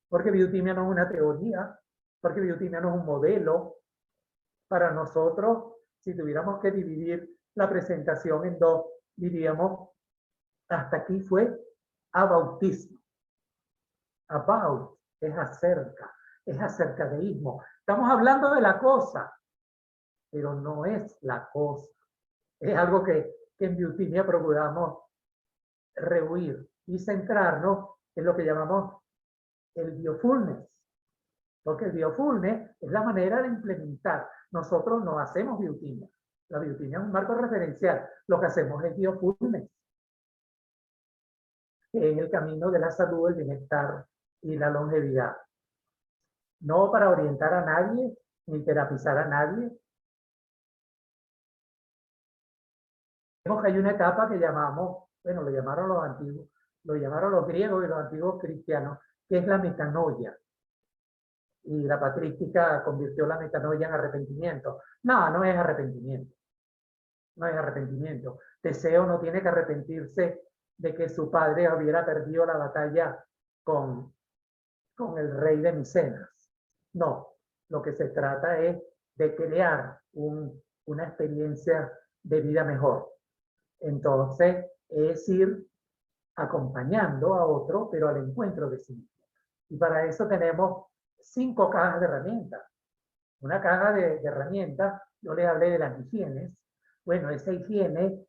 [SPEAKER 1] Porque biotimia no es una teoría, porque biotimia no es un modelo. Para nosotros, si tuviéramos que dividir la presentación en 2, diríamos, hasta aquí fue abautismo. About es acercadeísmo. Estamos hablando de la cosa, pero no es la cosa. Es algo que en biotimia procuramos rehuir y centrarnos en lo que llamamos el biofulness, Porque el biofulness es la manera de implementar. Nosotros no hacemos biotimia. La biotimia es un marco referencial. Lo que hacemos es biofulness, que es el camino de la salud, el bienestar y la longevidad. No para orientar a nadie, ni terapizar a nadie. Vemos que hay una etapa que llamamos, bueno, lo llamaron los antiguos, lo llamaron los griegos y los antiguos cristianos, que es la metanoia. Y la patrística convirtió la metanoia en arrepentimiento. No, no es arrepentimiento. No es arrepentimiento. Teseo no tiene que arrepentirse de que su padre hubiera perdido la batalla con el rey de Micenas. No, lo que se trata es de crear una experiencia de vida mejor. Entonces, es ir acompañando a otro, pero al encuentro de sí mismo. Y para eso tenemos 5 cajas de herramientas. Una caja de herramientas, yo les hablé de las higienes. Bueno, esa higiene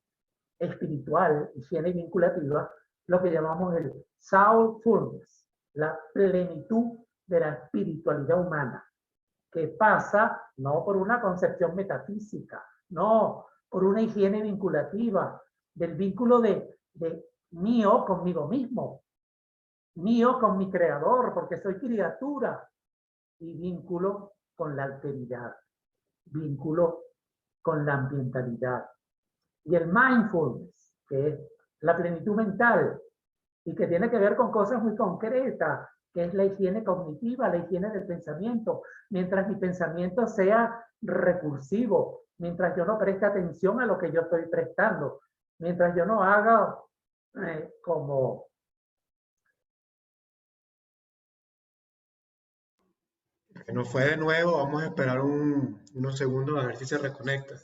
[SPEAKER 1] espiritual, higiene vinculativa, lo que llamamos el soulfulness, la plenitud de la espiritualidad humana, que pasa no por una concepción metafísica, no, por una higiene vinculativa, del vínculo de mío conmigo mismo, mío con mi creador, porque soy criatura, y vínculo con la alteridad, vínculo con la ambientalidad. Y el mindfulness, que es la plenitud mental, y que tiene que ver con cosas muy concretas, que es la higiene cognitiva, la higiene del pensamiento. Mientras mi pensamiento sea recursivo, mientras yo no preste atención a lo que yo estoy prestando, mientras yo no haga como...
[SPEAKER 3] Que no fue de nuevo, vamos a esperar unos segundos a ver si se reconecta.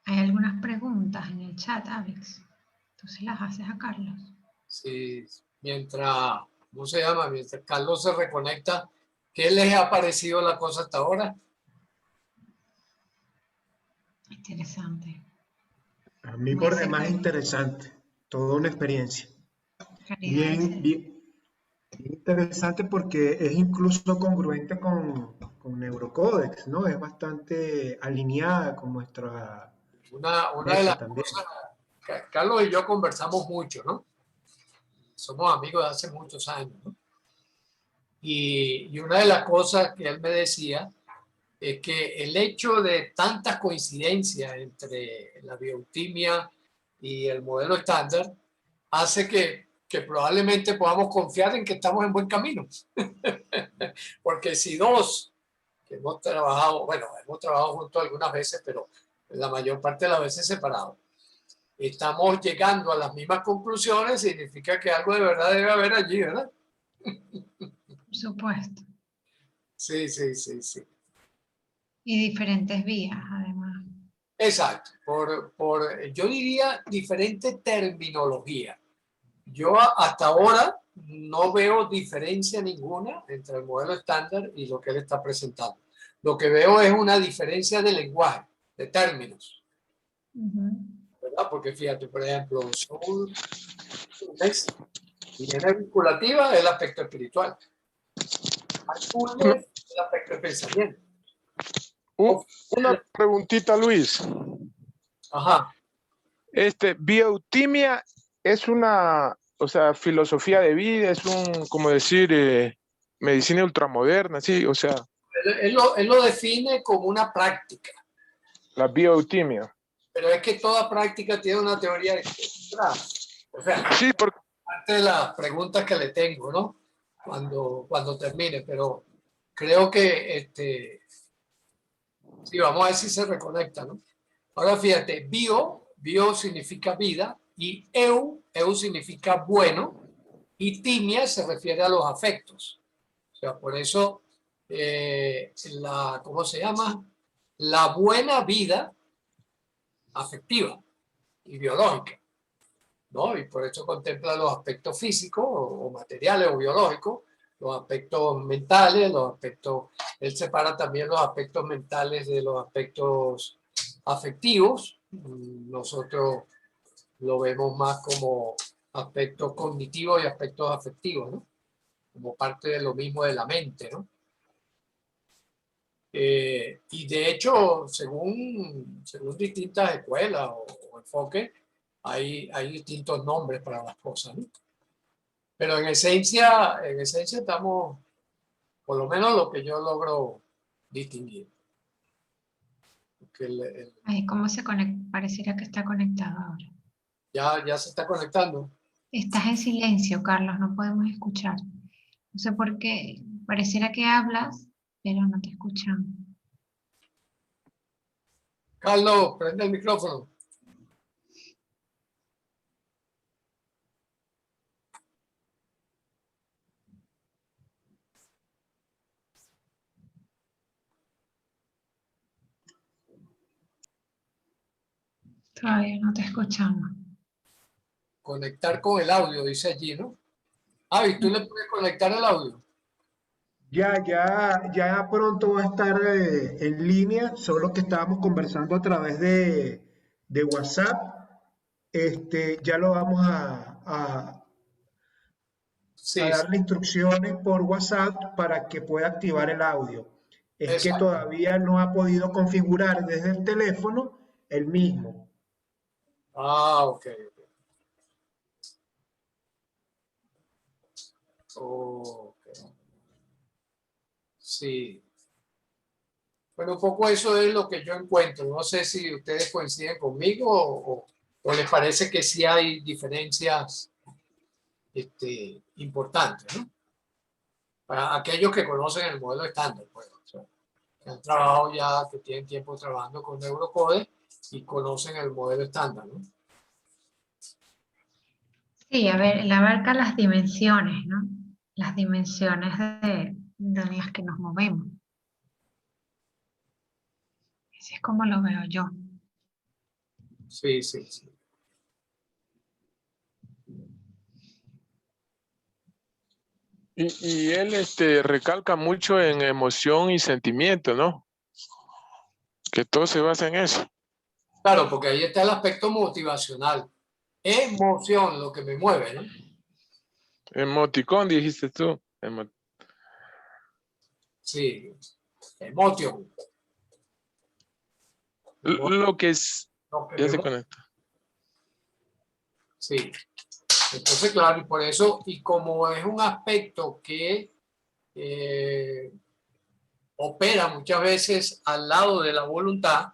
[SPEAKER 2] Hay algunas preguntas en el chat, Alex. Tú se las haces a Carlos.
[SPEAKER 4] Sí, mientras, ¿cómo se llama? Mientras Carlos se reconecta, ¿qué les ha parecido la cosa hasta ahora?
[SPEAKER 2] Interesante.
[SPEAKER 3] A mí por demás interesante, toda una experiencia. Bien interesante porque es incluso congruente con Neurocódex, ¿no? Es bastante alineada con nuestra
[SPEAKER 4] Una de las cosas, Carlos y yo conversamos mucho, ¿no? Somos amigos de hace muchos años, ¿no? Y una de las cosas que él me decía es que el hecho de tantas coincidencias entre la biotimia y el modelo estándar hace que probablemente podamos confiar en que estamos en buen camino. Porque si dos que hemos trabajado, bueno, hemos trabajado juntos algunas veces, pero la mayor parte de las veces separados, estamos llegando a las mismas conclusiones, significa que algo de verdad debe haber allí, ¿verdad?
[SPEAKER 2] Por supuesto.
[SPEAKER 4] Sí, sí, sí, sí.
[SPEAKER 2] Y diferentes vías, además.
[SPEAKER 4] Exacto. Yo diría diferente terminología. Yo hasta ahora no veo diferencia ninguna entre el modelo estándar y lo que él está presentando. Lo que veo es una diferencia de lenguaje, de términos. ¿Verdad? Porque fíjate, por ejemplo, higiene vinculativa es el aspecto espiritual. Mindfulness es el aspecto de pensamiento.
[SPEAKER 5] Una preguntita, Luis.
[SPEAKER 4] Ajá.
[SPEAKER 5] Biotimia es una, o sea, filosofía de vida, es como decir, medicina ultramoderna, sí, o sea.
[SPEAKER 4] Él lo define como una práctica.
[SPEAKER 5] La biotimia.
[SPEAKER 4] Pero es que toda práctica tiene una teoría detrás. O sea,
[SPEAKER 5] sí, porque
[SPEAKER 4] parte de las preguntas que le tengo, ¿no? Cuando termine, pero creo que sí, vamos a ver si se reconecta, ¿no? Ahora fíjate, bio significa vida, y eu significa bueno, y timia se refiere a los afectos. O sea, por eso, ¿cómo se llama? La buena vida afectiva y biológica, ¿no? Y por eso contempla los aspectos físicos o materiales o biológicos, los aspectos mentales, los aspectos, él separa también los aspectos mentales de los aspectos afectivos. Nosotros lo vemos más como aspectos cognitivos y aspectos afectivos, ¿no? Como parte de lo mismo de la mente, ¿no? Y de hecho, según distintas escuelas o enfoques, hay distintos nombres para las cosas, ¿no? Pero en esencia estamos, por lo menos lo que yo logro distinguir.
[SPEAKER 2] Ay, ¿cómo se conecta? Pareciera que está conectado ahora.
[SPEAKER 4] Ya se está conectando.
[SPEAKER 2] Estás en silencio, Carlos, no podemos escuchar. No sé por qué, pareciera que hablas, pero no te escuchamos.
[SPEAKER 4] Carlos, prende el micrófono.
[SPEAKER 2] Todavía no te escuchamos.
[SPEAKER 4] Conectar con el audio, dice allí, ¿no? Avi, ¿tú le puedes conectar el audio?
[SPEAKER 3] Ya pronto va a estar en línea, solo que estábamos conversando a través de WhatsApp. Ya lo vamos a
[SPEAKER 4] Sí, sí,
[SPEAKER 3] darle instrucciones por WhatsApp para que pueda activar el audio. Es que
[SPEAKER 4] exacto.
[SPEAKER 3] todavía no ha podido configurar desde el teléfono el mismo.
[SPEAKER 4] Ah, ok. Ok. Sí. Bueno, un poco eso es lo que yo encuentro. No sé si ustedes coinciden conmigo o les parece que sí hay diferencias importantes, ¿no? Para aquellos que conocen el modelo estándar, pues, o sea, que han trabajado ya, que tienen tiempo trabajando con Neurocode y conocen el modelo estándar, ¿no?
[SPEAKER 2] Sí, a ver, él abarca las dimensiones, ¿no? Las dimensiones de las que nos movemos. Así es como lo veo yo.
[SPEAKER 4] Sí, sí, sí.
[SPEAKER 5] Y él recalca mucho en emoción y sentimiento, ¿no? Que todo se basa en eso.
[SPEAKER 4] Claro, porque ahí está el aspecto motivacional. Emoción, lo que me mueve, ¿no?
[SPEAKER 5] Emoticón, dijiste tú.
[SPEAKER 4] Sí, emoción.
[SPEAKER 5] Lo que es,
[SPEAKER 4] Lo que
[SPEAKER 5] ya
[SPEAKER 4] me
[SPEAKER 5] se
[SPEAKER 4] mueve.
[SPEAKER 5] conecta.
[SPEAKER 4] Sí. Entonces, claro, y por eso, y como es un aspecto que opera muchas veces al lado de la voluntad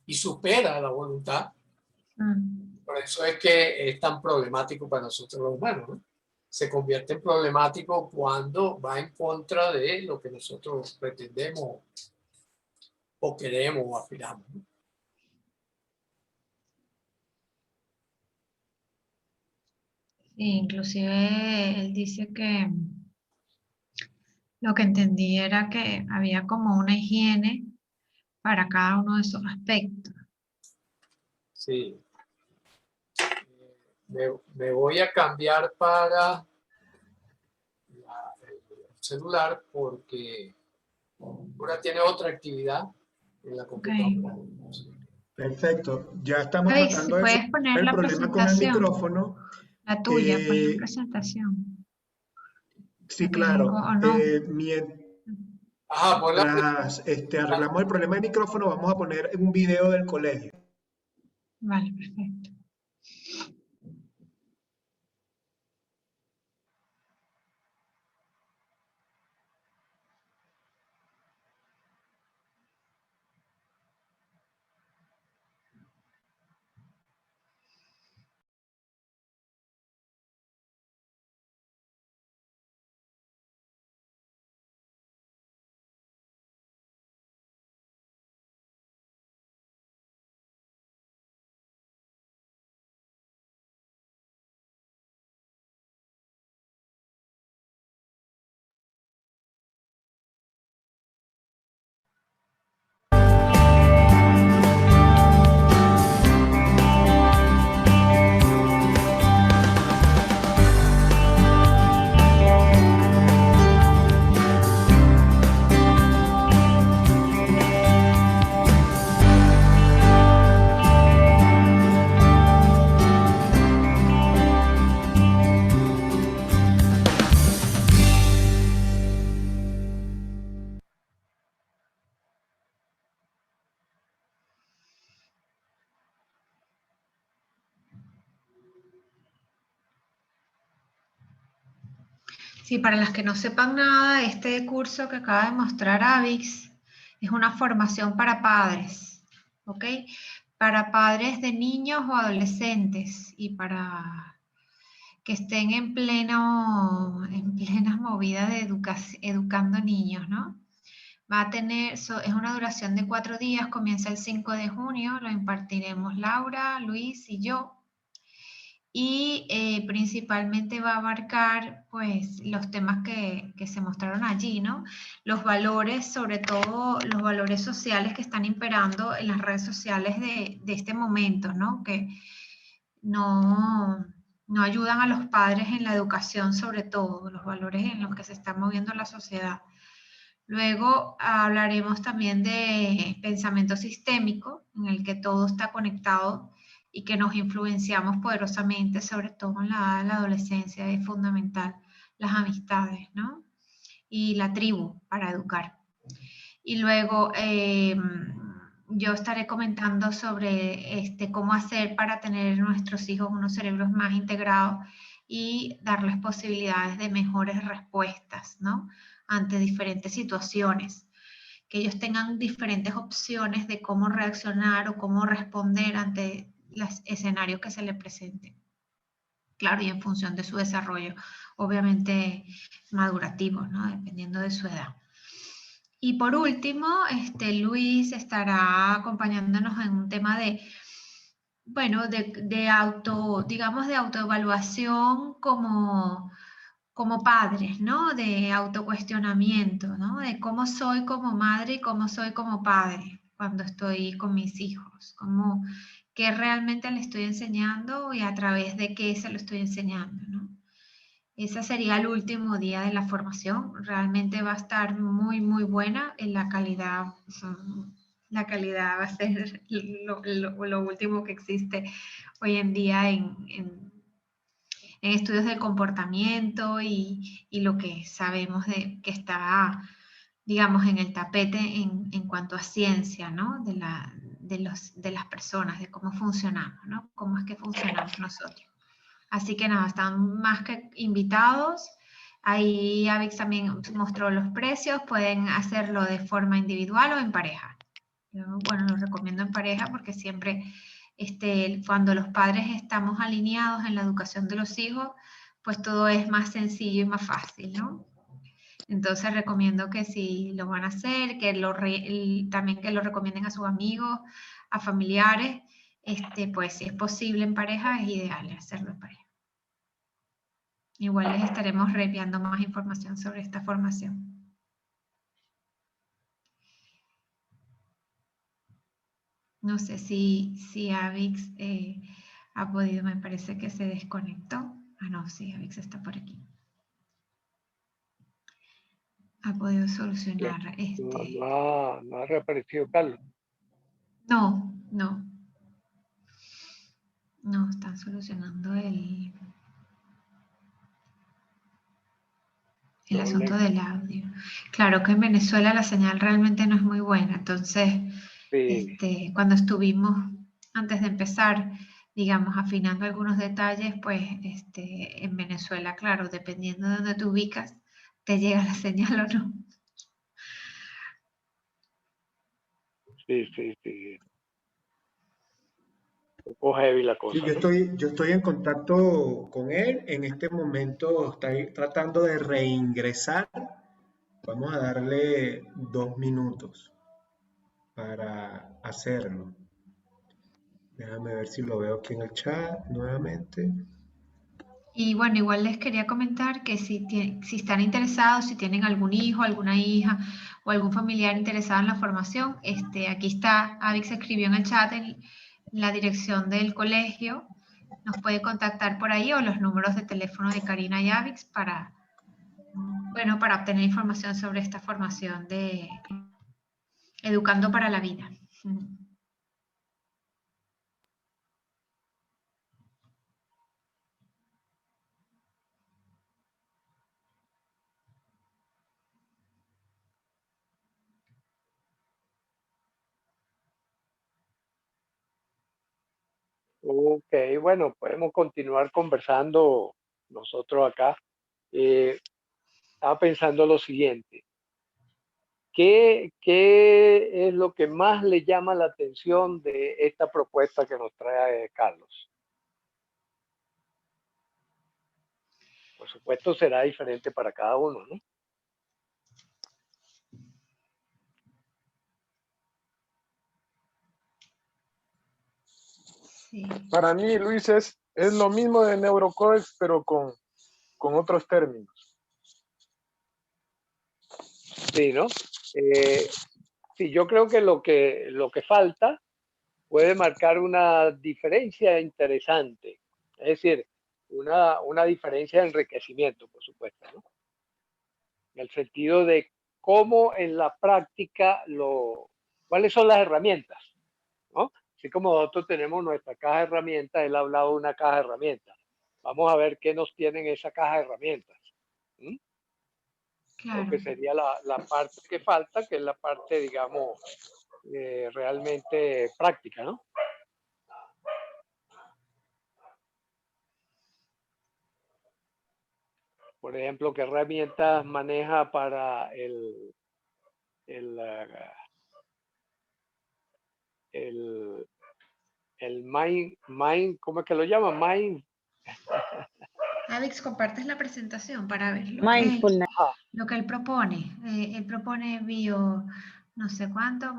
[SPEAKER 4] y supera la voluntad,
[SPEAKER 2] Mm.
[SPEAKER 4] por eso es que es tan problemático para nosotros los humanos, ¿no? Se convierte en problemático cuando va en contra de lo que nosotros pretendemos o queremos o aspiramos, ¿no?
[SPEAKER 2] Sí, inclusive él dice que lo que entendí era que había como una higiene para cada uno de esos aspectos.
[SPEAKER 4] Sí. Me voy a cambiar para el celular porque ahora tiene otra actividad en la
[SPEAKER 2] Ok.
[SPEAKER 4] computadora.
[SPEAKER 3] Perfecto. Ya estamos
[SPEAKER 2] David, si
[SPEAKER 3] tratando de
[SPEAKER 2] puedes poner
[SPEAKER 3] solucionar el
[SPEAKER 2] la
[SPEAKER 3] problema con el
[SPEAKER 2] presentación,
[SPEAKER 3] micrófono.
[SPEAKER 2] la tuya, pon la
[SPEAKER 3] Eh,
[SPEAKER 2] presentación,
[SPEAKER 3] sí,
[SPEAKER 2] porque tengo,
[SPEAKER 3] claro.
[SPEAKER 2] o no.
[SPEAKER 4] Ajá, por la
[SPEAKER 3] Mientras arreglamos el problema del micrófono, vamos a poner un video del colegio.
[SPEAKER 2] Vale, perfecto. Sí, para las que no sepan nada, este curso que acaba de mostrar Avix es una formación para padres, ¿ok? Para padres de niños o adolescentes y para que estén en plena movida de educando niños, ¿no? Va a tener, es una duración de 4 días, comienza el 5 de junio, lo impartiremos Laura, Luis y yo. Y principalmente va a abarcar pues los temas que se mostraron allí, ¿no? Los valores, sobre todo los valores sociales que están imperando en las redes sociales de este momento, ¿no? Que no ayudan a los padres en la educación, sobre todo, los valores en los que se está moviendo la sociedad. Luego hablaremos también de pensamiento sistémico, en el que todo está conectado y que nos influenciamos poderosamente, sobre todo en la edad de la adolescencia, es fundamental las amistades, ¿no? Y la tribu para educar. Y luego yo estaré comentando sobre cómo hacer para tener nuestros hijos unos cerebros más integrados y darles posibilidades de mejores respuestas, ¿no? Ante diferentes situaciones, que ellos tengan diferentes opciones de cómo reaccionar o cómo responder ante los escenarios que se les presenten. Claro, y en función de su desarrollo, obviamente madurativo, ¿no? Dependiendo de su edad. Y por último, Luis estará acompañándonos en un tema de, bueno, digamos, de autoevaluación como padres, ¿no? De autocuestionamiento, ¿no? De cómo soy como madre y cómo soy como padre cuando estoy con mis hijos, qué realmente le estoy enseñando y a través de qué se lo estoy enseñando, ¿no? Ese sería el último día de la formación. Realmente va a estar muy, muy buena en la calidad. La calidad va a ser lo último que existe hoy en día en estudios del comportamiento y lo que sabemos que está, digamos, en el tapete en cuanto a ciencia, ¿no? De las personas, de cómo funcionamos, ¿no? Cómo es que funcionamos nosotros. Así que nada, están más que invitados. Ahí Avix también mostró los precios, pueden hacerlo de forma individual o en pareja. Yo, bueno, los recomiendo en pareja porque siempre cuando los padres estamos alineados en la educación de los hijos, pues todo es más sencillo y más fácil, ¿no? Entonces recomiendo que si lo van a hacer, también que lo recomienden a sus amigos, a familiares, pues si es posible en pareja, es ideal hacerlo en pareja. Igual les estaremos reenviando más información sobre esta formación. No sé si Avix ha podido, me parece que se desconectó. Ah, no, sí, Avix está por aquí. Ha podido solucionar
[SPEAKER 4] No ha reaparecido Carlos.
[SPEAKER 2] No, están solucionando el asunto del audio. Claro que en Venezuela la señal realmente no es muy buena, entonces
[SPEAKER 4] Sí.
[SPEAKER 2] cuando estuvimos antes de empezar, digamos, afinando algunos detalles, pues en Venezuela, claro, dependiendo de dónde te ubicas, te llega la señal o no.
[SPEAKER 4] Sí. Un poco heavy la cosa,
[SPEAKER 3] Sí,
[SPEAKER 4] ¿no?
[SPEAKER 3] yo estoy en contacto con él. En este momento estoy tratando de reingresar. Vamos a darle 2 minutos para hacerlo. Déjame ver si lo veo aquí en el chat nuevamente.
[SPEAKER 2] Y bueno, igual les quería comentar que si están interesados, si tienen algún hijo, alguna hija o algún familiar interesado en la formación, aquí está, Avix escribió en el chat la dirección del colegio, nos puede contactar por ahí o los números de teléfono de Karina y Avix para obtener información sobre esta formación de Educando para la Vida.
[SPEAKER 4] Ok, bueno, podemos continuar conversando nosotros acá. estaba pensando lo siguiente. ¿Qué es lo que más le llama la atención de esta propuesta que nos trae Carlos? Por supuesto, será diferente para cada uno, ¿no?
[SPEAKER 2] Sí.
[SPEAKER 5] Para mí, Luis, es lo mismo de Neurocódex, pero con otros términos.
[SPEAKER 4] Sí, ¿no? Sí, yo creo que lo que falta puede marcar una diferencia interesante. Es decir, una diferencia de enriquecimiento, por supuesto, ¿no? En el sentido de cómo en la práctica cuáles son las herramientas, ¿no? Así como nosotros tenemos nuestra caja de herramientas, él ha hablado de una caja de herramientas. Vamos a ver qué nos tienen esa caja de herramientas. ¿Mm?
[SPEAKER 2] Claro.
[SPEAKER 4] Lo que sería la parte que falta, que es la parte, digamos, realmente práctica, ¿no? Por ejemplo, ¿qué herramientas maneja para el mind, ¿cómo es que lo llaman? Mind.
[SPEAKER 2] Avix, compartes la presentación para ver
[SPEAKER 6] Mindfulness.
[SPEAKER 2] Lo que él propone. Él propone no sé cuánto,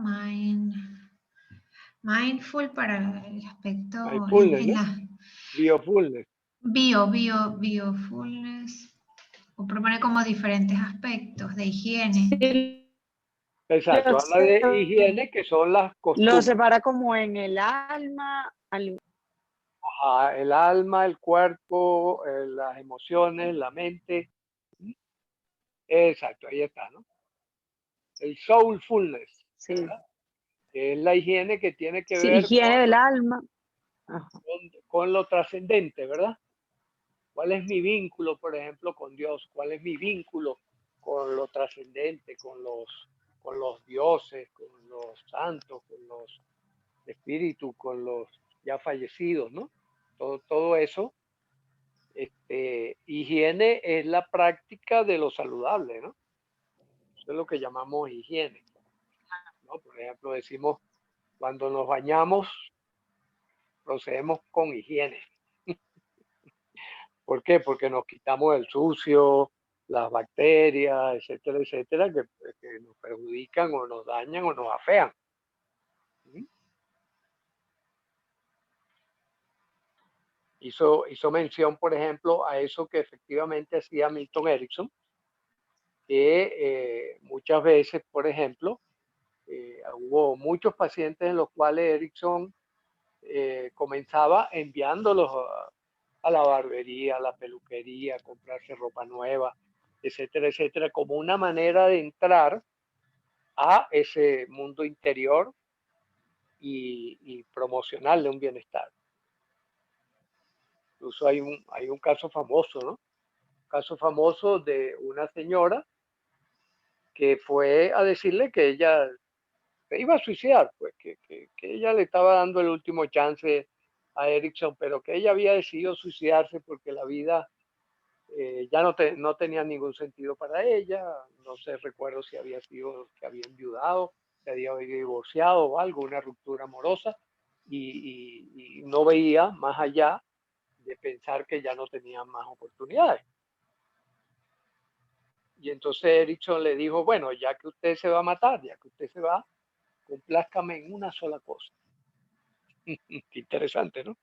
[SPEAKER 2] mindful para el aspecto
[SPEAKER 4] Mindfulness, ¿no? Biofulness.
[SPEAKER 2] Biofulness. O propone como diferentes aspectos de higiene.
[SPEAKER 6] Sí,
[SPEAKER 4] exacto, habla de higiene, que son las costumbres.
[SPEAKER 6] Lo separa como en el alma,
[SPEAKER 4] el alma, el cuerpo, las emociones, la mente. Exacto, ahí está, ¿no? El soulfulness,
[SPEAKER 6] sí.
[SPEAKER 4] que es la higiene que tiene que
[SPEAKER 6] Sí,
[SPEAKER 4] ver
[SPEAKER 6] higiene del alma.
[SPEAKER 4] con lo trascendente, ¿verdad? ¿Cuál es mi vínculo, por ejemplo, con Dios? ¿Cuál es mi vínculo con lo trascendente, con los dioses, con los santos, con los espíritus, con los ya fallecidos, ¿no? Todo eso. Higiene es la práctica de lo saludable, ¿no? Eso es lo que llamamos higiene, ¿no? Por ejemplo, decimos, cuando nos bañamos, procedemos con higiene. ¿Por qué? Porque nos quitamos el sucio, las bacterias, etcétera, etcétera, que nos perjudican o nos dañan o nos afean. Hizo mención, por ejemplo, a eso que efectivamente hacía Milton Erickson, que muchas veces, por ejemplo, hubo muchos pacientes en los cuales Erickson comenzaba enviándolos a la barbería, a la peluquería, a comprarse ropa nueva, etcétera, etcétera, como una manera de entrar a ese mundo interior y promocionarle un bienestar. Incluso hay un caso famoso, ¿no? Un caso famoso de una señora que fue a decirle que ella se iba a suicidar, pues que ella le estaba dando el último chance a Erickson, pero que ella había decidido suicidarse porque la vida ya no tenía ningún sentido para ella. No sé, recuerdo si había sido que había enviudado, que había divorciado o algo, una ruptura amorosa, y no veía más allá de pensar que ya no tenía más oportunidades. Y entonces Erickson le dijo, bueno, ya que usted se va a matar, ya que usted se va, complázcame en una sola cosa. Qué interesante, ¿no?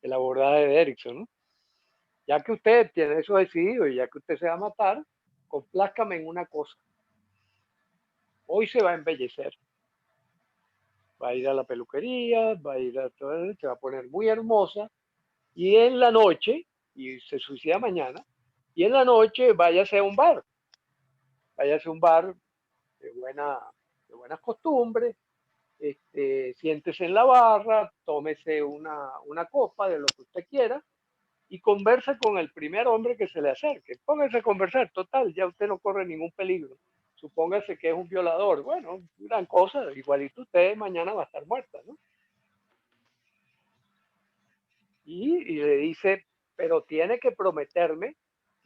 [SPEAKER 4] El abordaje de Erickson, ¿no? Ya que usted tiene eso decidido y ya que usted se va a matar, complázcame en una cosa. Hoy se va a embellecer. Va a ir a la peluquería, va a ir a todo, se va a poner muy hermosa. Y en la noche, y se suicida mañana, y en la noche váyase a un bar. Váyase a un bar de buenas costumbres, siéntese en la barra, tómese una copa de lo que usted quiera y converse con el primer hombre que se le acerque. Póngase a conversar, total, ya usted no corre ningún peligro. Supóngase que es un violador. Bueno, gran cosa, igualito usted mañana va a estar muerta, ¿no? Y le dice, pero tiene que prometerme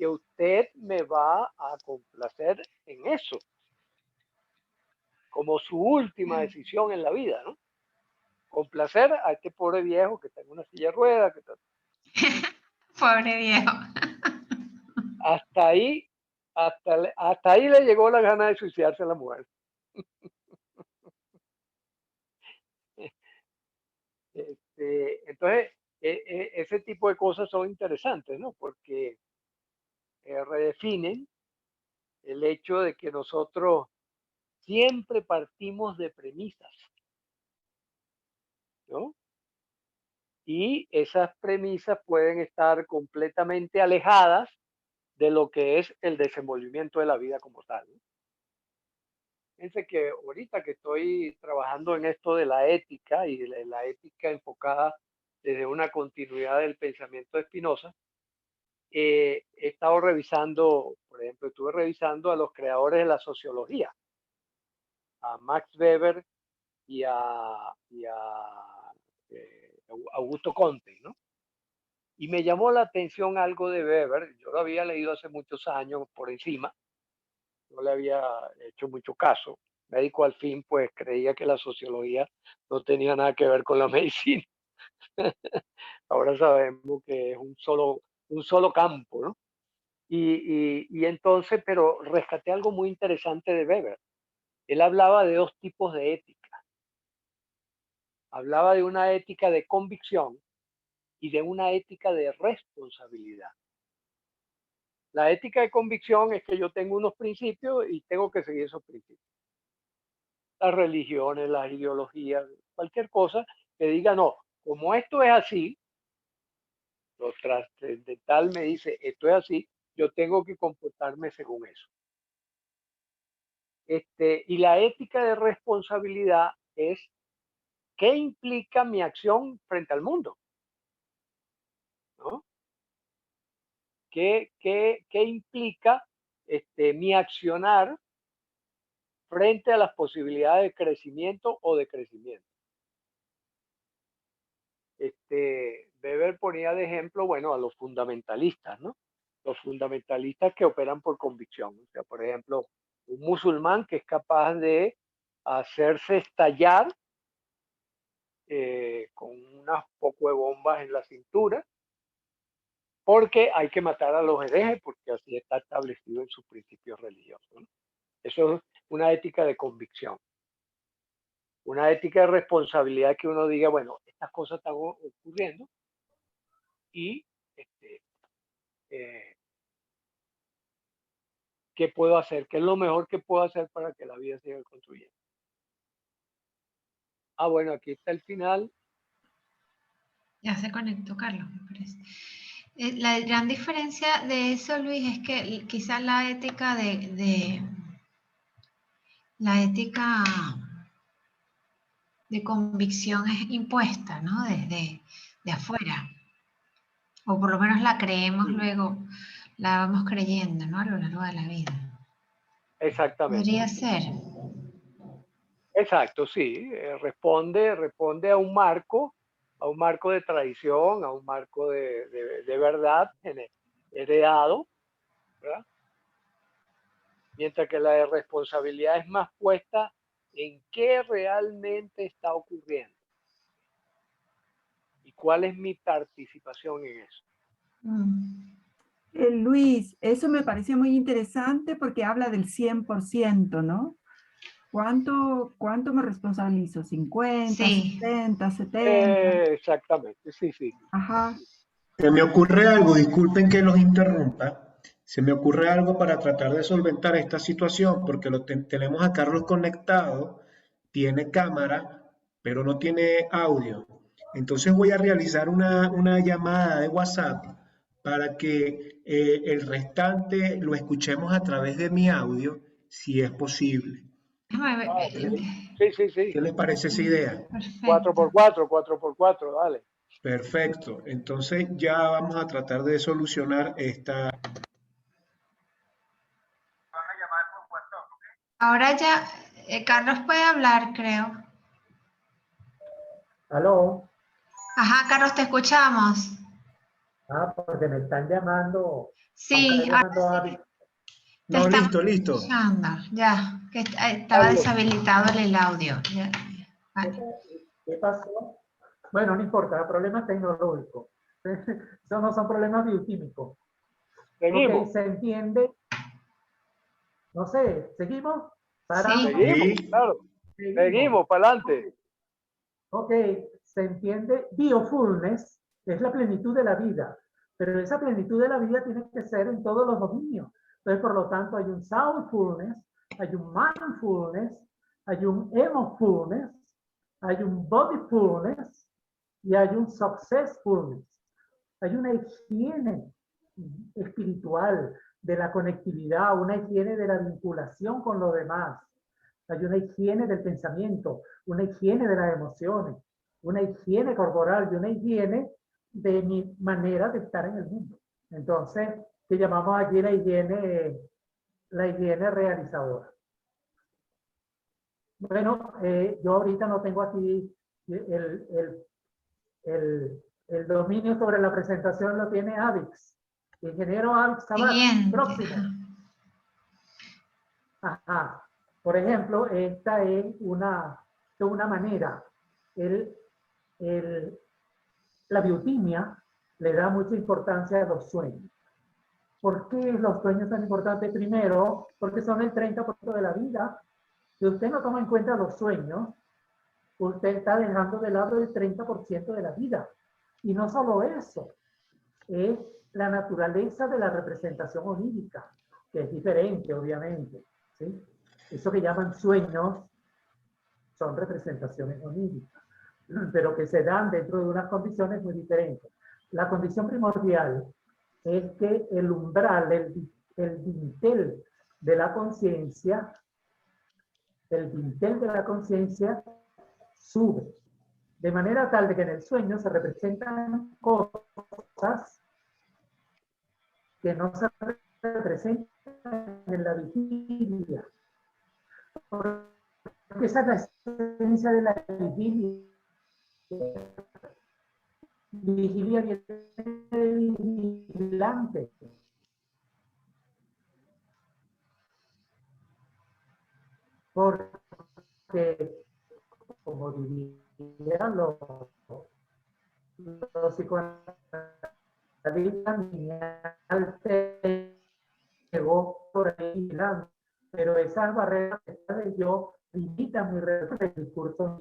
[SPEAKER 7] que usted me va a complacer en eso, como su última decisión en la vida, ¿no? Complacer a este pobre viejo que está en una silla de ruedas.
[SPEAKER 2] Pobre viejo.
[SPEAKER 7] Hasta ahí le llegó la gana de suicidarse a la mujer. Entonces, ese tipo de cosas son interesantes, ¿no? Porque redefinen el hecho de que nosotros siempre partimos de premisas, ¿no? Y esas premisas pueden estar completamente alejadas de lo que es el desenvolvimiento de la vida como tal, ¿no? Fíjense que ahorita que estoy trabajando en esto de la ética y de la ética enfocada desde una continuidad del pensamiento de Spinoza, he estado revisando, por ejemplo, estuve revisando a los creadores de la sociología, a Max Weber y a Augusto Comte, ¿no? Y me llamó la atención algo de Weber. Yo lo había leído hace muchos años por encima, no le había hecho mucho caso. Médico al fin, pues creía que la sociología no tenía nada que ver con la medicina. Ahora sabemos que es un solo campo, ¿no? Y entonces, pero rescaté algo muy interesante de Weber. Él hablaba de dos tipos de ética. Hablaba de una ética de convicción y de una ética de responsabilidad. La ética de convicción es que yo tengo unos principios y tengo que seguir esos principios. Las religiones, las ideologías, cualquier cosa que diga, no, como esto es así, lo trascendental me dice, esto es así, yo tengo que comportarme según eso. Y la ética de responsabilidad es qué implica mi acción frente al mundo, ¿no? ¿Qué implica mi accionar frente a las posibilidades de crecimiento o decrecimiento? Weber ponía de ejemplo, bueno, a los fundamentalistas, ¿no? Los fundamentalistas que operan por convicción. O sea, por ejemplo, un musulmán que es capaz de hacerse estallar con unas poco de bombas en la cintura, porque hay que matar a los herejes, porque así está establecido en sus principios religiosos, ¿no? Eso es una ética de convicción. Una ética de responsabilidad que uno diga, bueno, estas cosas están ocurriendo y ¿qué puedo hacer? ¿Qué es lo mejor que puedo hacer para que la vida siga construyendo? Ah, bueno, aquí está el final.
[SPEAKER 2] Ya se conectó Carlos, me parece. La gran diferencia de eso, Luis, es que quizás la ética la ética de convicción es impuesta, ¿no? Desde de afuera. O por lo menos la creemos luego, la vamos creyendo, ¿no? A lo largo de la vida.
[SPEAKER 7] Exactamente.
[SPEAKER 2] Podría ser.
[SPEAKER 7] Exacto, sí. Responde a un marco de tradición, a un marco de verdad heredado, ¿verdad? Mientras que la de responsabilidad es más puesta en qué realmente está ocurriendo y cuál es mi participación en eso.
[SPEAKER 8] Luis, eso me pareció muy interesante porque habla del 100%, ¿no? ¿Cuánto me responsabilizo? ¿50,
[SPEAKER 2] Sí.
[SPEAKER 8] 60, 70?
[SPEAKER 7] Exactamente, sí, sí.
[SPEAKER 8] Ajá.
[SPEAKER 3] Se me ocurre algo, disculpen que los interrumpa, se me ocurre algo para tratar de solventar esta situación, porque tenemos a Carlos conectado, tiene cámara, pero no tiene audio. Entonces voy a realizar una llamada de WhatsApp para que el restante lo escuchemos a través de mi audio, si es posible.
[SPEAKER 7] Sí, sí, sí.
[SPEAKER 3] ¿Qué les parece esa idea?
[SPEAKER 2] Perfecto.
[SPEAKER 7] 4x4, dale.
[SPEAKER 3] Perfecto. Entonces ya vamos a tratar de solucionar esta.
[SPEAKER 2] Ahora ya, Carlos puede hablar, creo.
[SPEAKER 1] ¿Aló?
[SPEAKER 2] Ajá, Carlos, te escuchamos.
[SPEAKER 1] Ah, porque me están llamando.
[SPEAKER 2] Sí, ahora
[SPEAKER 1] a
[SPEAKER 2] sí, te
[SPEAKER 3] No,
[SPEAKER 2] estamos
[SPEAKER 3] listo, listo.
[SPEAKER 2] escuchando, ya, que estaba
[SPEAKER 7] Carlos.
[SPEAKER 2] deshabilitado el audio. Ya, vale.
[SPEAKER 1] ¿Qué pasó? Bueno, no importa, problemas tecnológicos. Eso no son problemas bioquímicos.
[SPEAKER 7] Seguimos.
[SPEAKER 1] Ok, se entiende. No sé, ¿seguimos? ¿Paramos?
[SPEAKER 2] Sí,
[SPEAKER 7] Seguimos,
[SPEAKER 3] Sí.
[SPEAKER 7] claro. Seguimos, para adelante.
[SPEAKER 1] Ok, se entiende. Biofulness es la plenitud de la vida, pero esa plenitud de la vida tiene que ser en todos los dominios. Entonces, por lo tanto, hay un soulfulness, hay un mindfulness, hay un emofulness, hay un bodyfulness y hay un successfulness. Hay una higiene espiritual de la conectividad, una higiene de la vinculación con los demás. Hay una higiene del pensamiento, una higiene de las emociones, una higiene corporal y una higiene de mi manera de estar en el mundo. Entonces, que llamamos aquí la higiene realizadora. Bueno, yo ahorita no tengo aquí el dominio sobre la presentación, lo tiene Avix. Ingeniero Avix Sabat,
[SPEAKER 2] siguiente.
[SPEAKER 1] próximo. Ajá. Por ejemplo, esta es una manera. La biotimia le da mucha importancia a los sueños. ¿Por qué los sueños son importantes? Primero, porque son el 30% de la vida. Si usted no toma en cuenta los sueños, usted está dejando de lado el 30% de la vida. Y no solo eso, es la naturaleza de la representación onírica, que es diferente, obviamente. ¿Sí? Eso que llaman sueños son representaciones oníricas, pero que se dan dentro de unas condiciones muy diferentes. La condición primordial es que el umbral, el dintel de la conciencia, sube, de manera tal de que en el sueño se representan cosas que no se representan en la vigilia. Porque esa es la esencia de la vigilia. Vigilia viene de vigilante. Porque, como dirían los psicoanalistas, mi llegó por ahí, pero esas barreras de yo limitan mi discurso.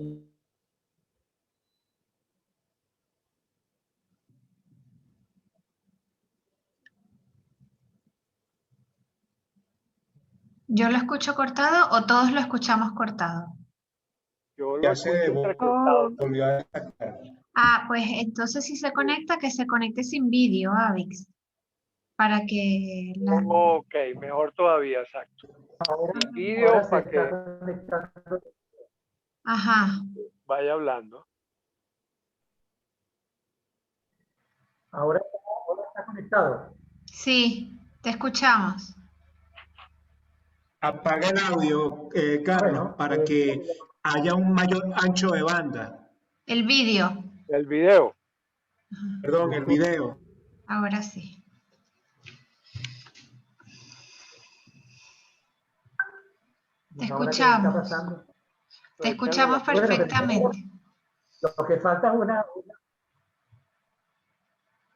[SPEAKER 2] ¿Yo lo escucho cortado o todos lo escuchamos cortado?
[SPEAKER 7] Yo lo
[SPEAKER 3] Ya se
[SPEAKER 7] escucho entrecortado.
[SPEAKER 3] volvió a destacar.
[SPEAKER 2] Ah, pues entonces si se conecta, que se conecte sin vídeo, Avix, para que la...
[SPEAKER 7] Ok, mejor todavía, exacto. Sin vídeo
[SPEAKER 1] Ahora se
[SPEAKER 7] para que
[SPEAKER 1] está conectando.
[SPEAKER 2] Ajá,
[SPEAKER 7] vaya hablando.
[SPEAKER 1] Ahora está conectado.
[SPEAKER 2] sí, te escuchamos.
[SPEAKER 3] Apaga el audio, Carlos,
[SPEAKER 1] Bueno,
[SPEAKER 3] para que haya un mayor ancho de banda.
[SPEAKER 2] El vídeo,
[SPEAKER 7] El video.
[SPEAKER 3] Perdón, el video.
[SPEAKER 2] ahora sí. Te
[SPEAKER 1] ahora qué está
[SPEAKER 2] escuchamos,
[SPEAKER 1] pasando.
[SPEAKER 2] te
[SPEAKER 7] Échenle
[SPEAKER 2] escuchamos
[SPEAKER 7] la-
[SPEAKER 1] Bueno,
[SPEAKER 2] perfectamente.
[SPEAKER 1] lo que falta es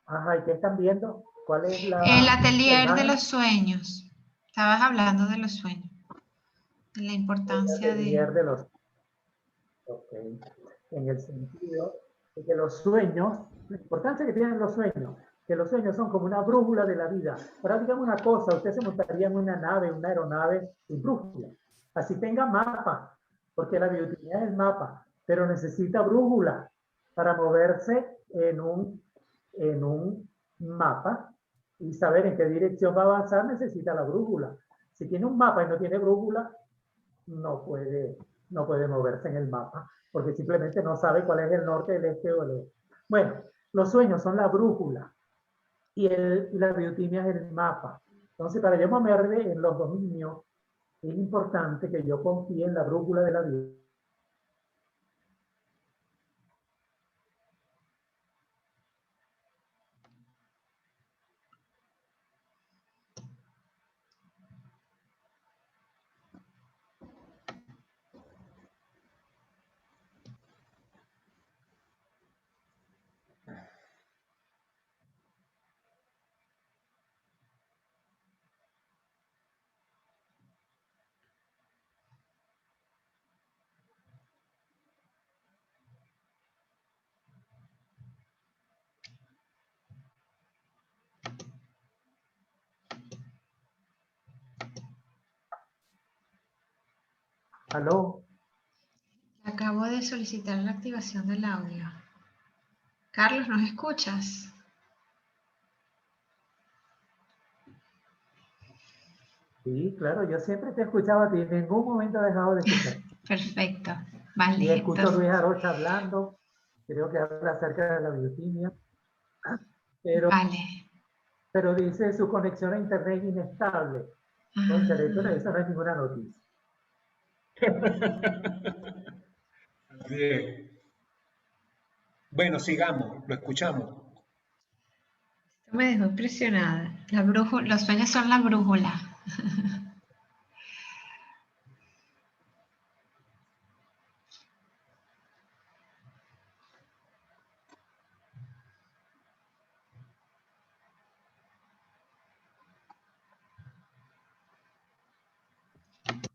[SPEAKER 1] Ajá, ¿y qué están viendo? ¿Cuál es
[SPEAKER 2] El
[SPEAKER 1] la
[SPEAKER 2] atelier de
[SPEAKER 1] imagen?
[SPEAKER 2] los sueños. Estabas hablando de los sueños, de la
[SPEAKER 1] El
[SPEAKER 2] importancia de...
[SPEAKER 1] atelier de los... Ok. En el sentido de que los sueños, la importancia que tienen los sueños, que los sueños son como una brújula de la vida. Ahora digamos una cosa, usted se montaría en una nave, una aeronave sin brújula. Así tenga mapa, porque la biotimia es el mapa, pero necesita brújula para moverse en un mapa y saber en qué dirección va a avanzar, necesita la brújula. Si tiene un mapa y no tiene brújula, no puede moverse en el mapa, porque simplemente no sabe cuál es el norte, el este o el oeste. Bueno, los sueños son la brújula y la biotimia es el mapa. Entonces, para yo moverme en los dominios, es importante que yo confíe en la brújula de la vida. ¿Aló?
[SPEAKER 2] Acabo de solicitar la activación del audio. Carlos, ¿nos escuchas?
[SPEAKER 1] Sí, claro, yo siempre te escuchaba a ti, en ningún momento he dejado de escuchar.
[SPEAKER 2] Perfecto. Vale.
[SPEAKER 1] Y escucho a
[SPEAKER 2] Entonces,
[SPEAKER 1] Luis Arocha hablando, creo que habla acerca de la bioquímica, pero,
[SPEAKER 2] vale.
[SPEAKER 1] pero dice su conexión a internet inestable. Cónchale, eso no es ninguna noticia.
[SPEAKER 3] Así es. Bueno, sigamos, lo escuchamos.
[SPEAKER 2] Esto me dejó impresionada. La brújula, los sueños son la brújula.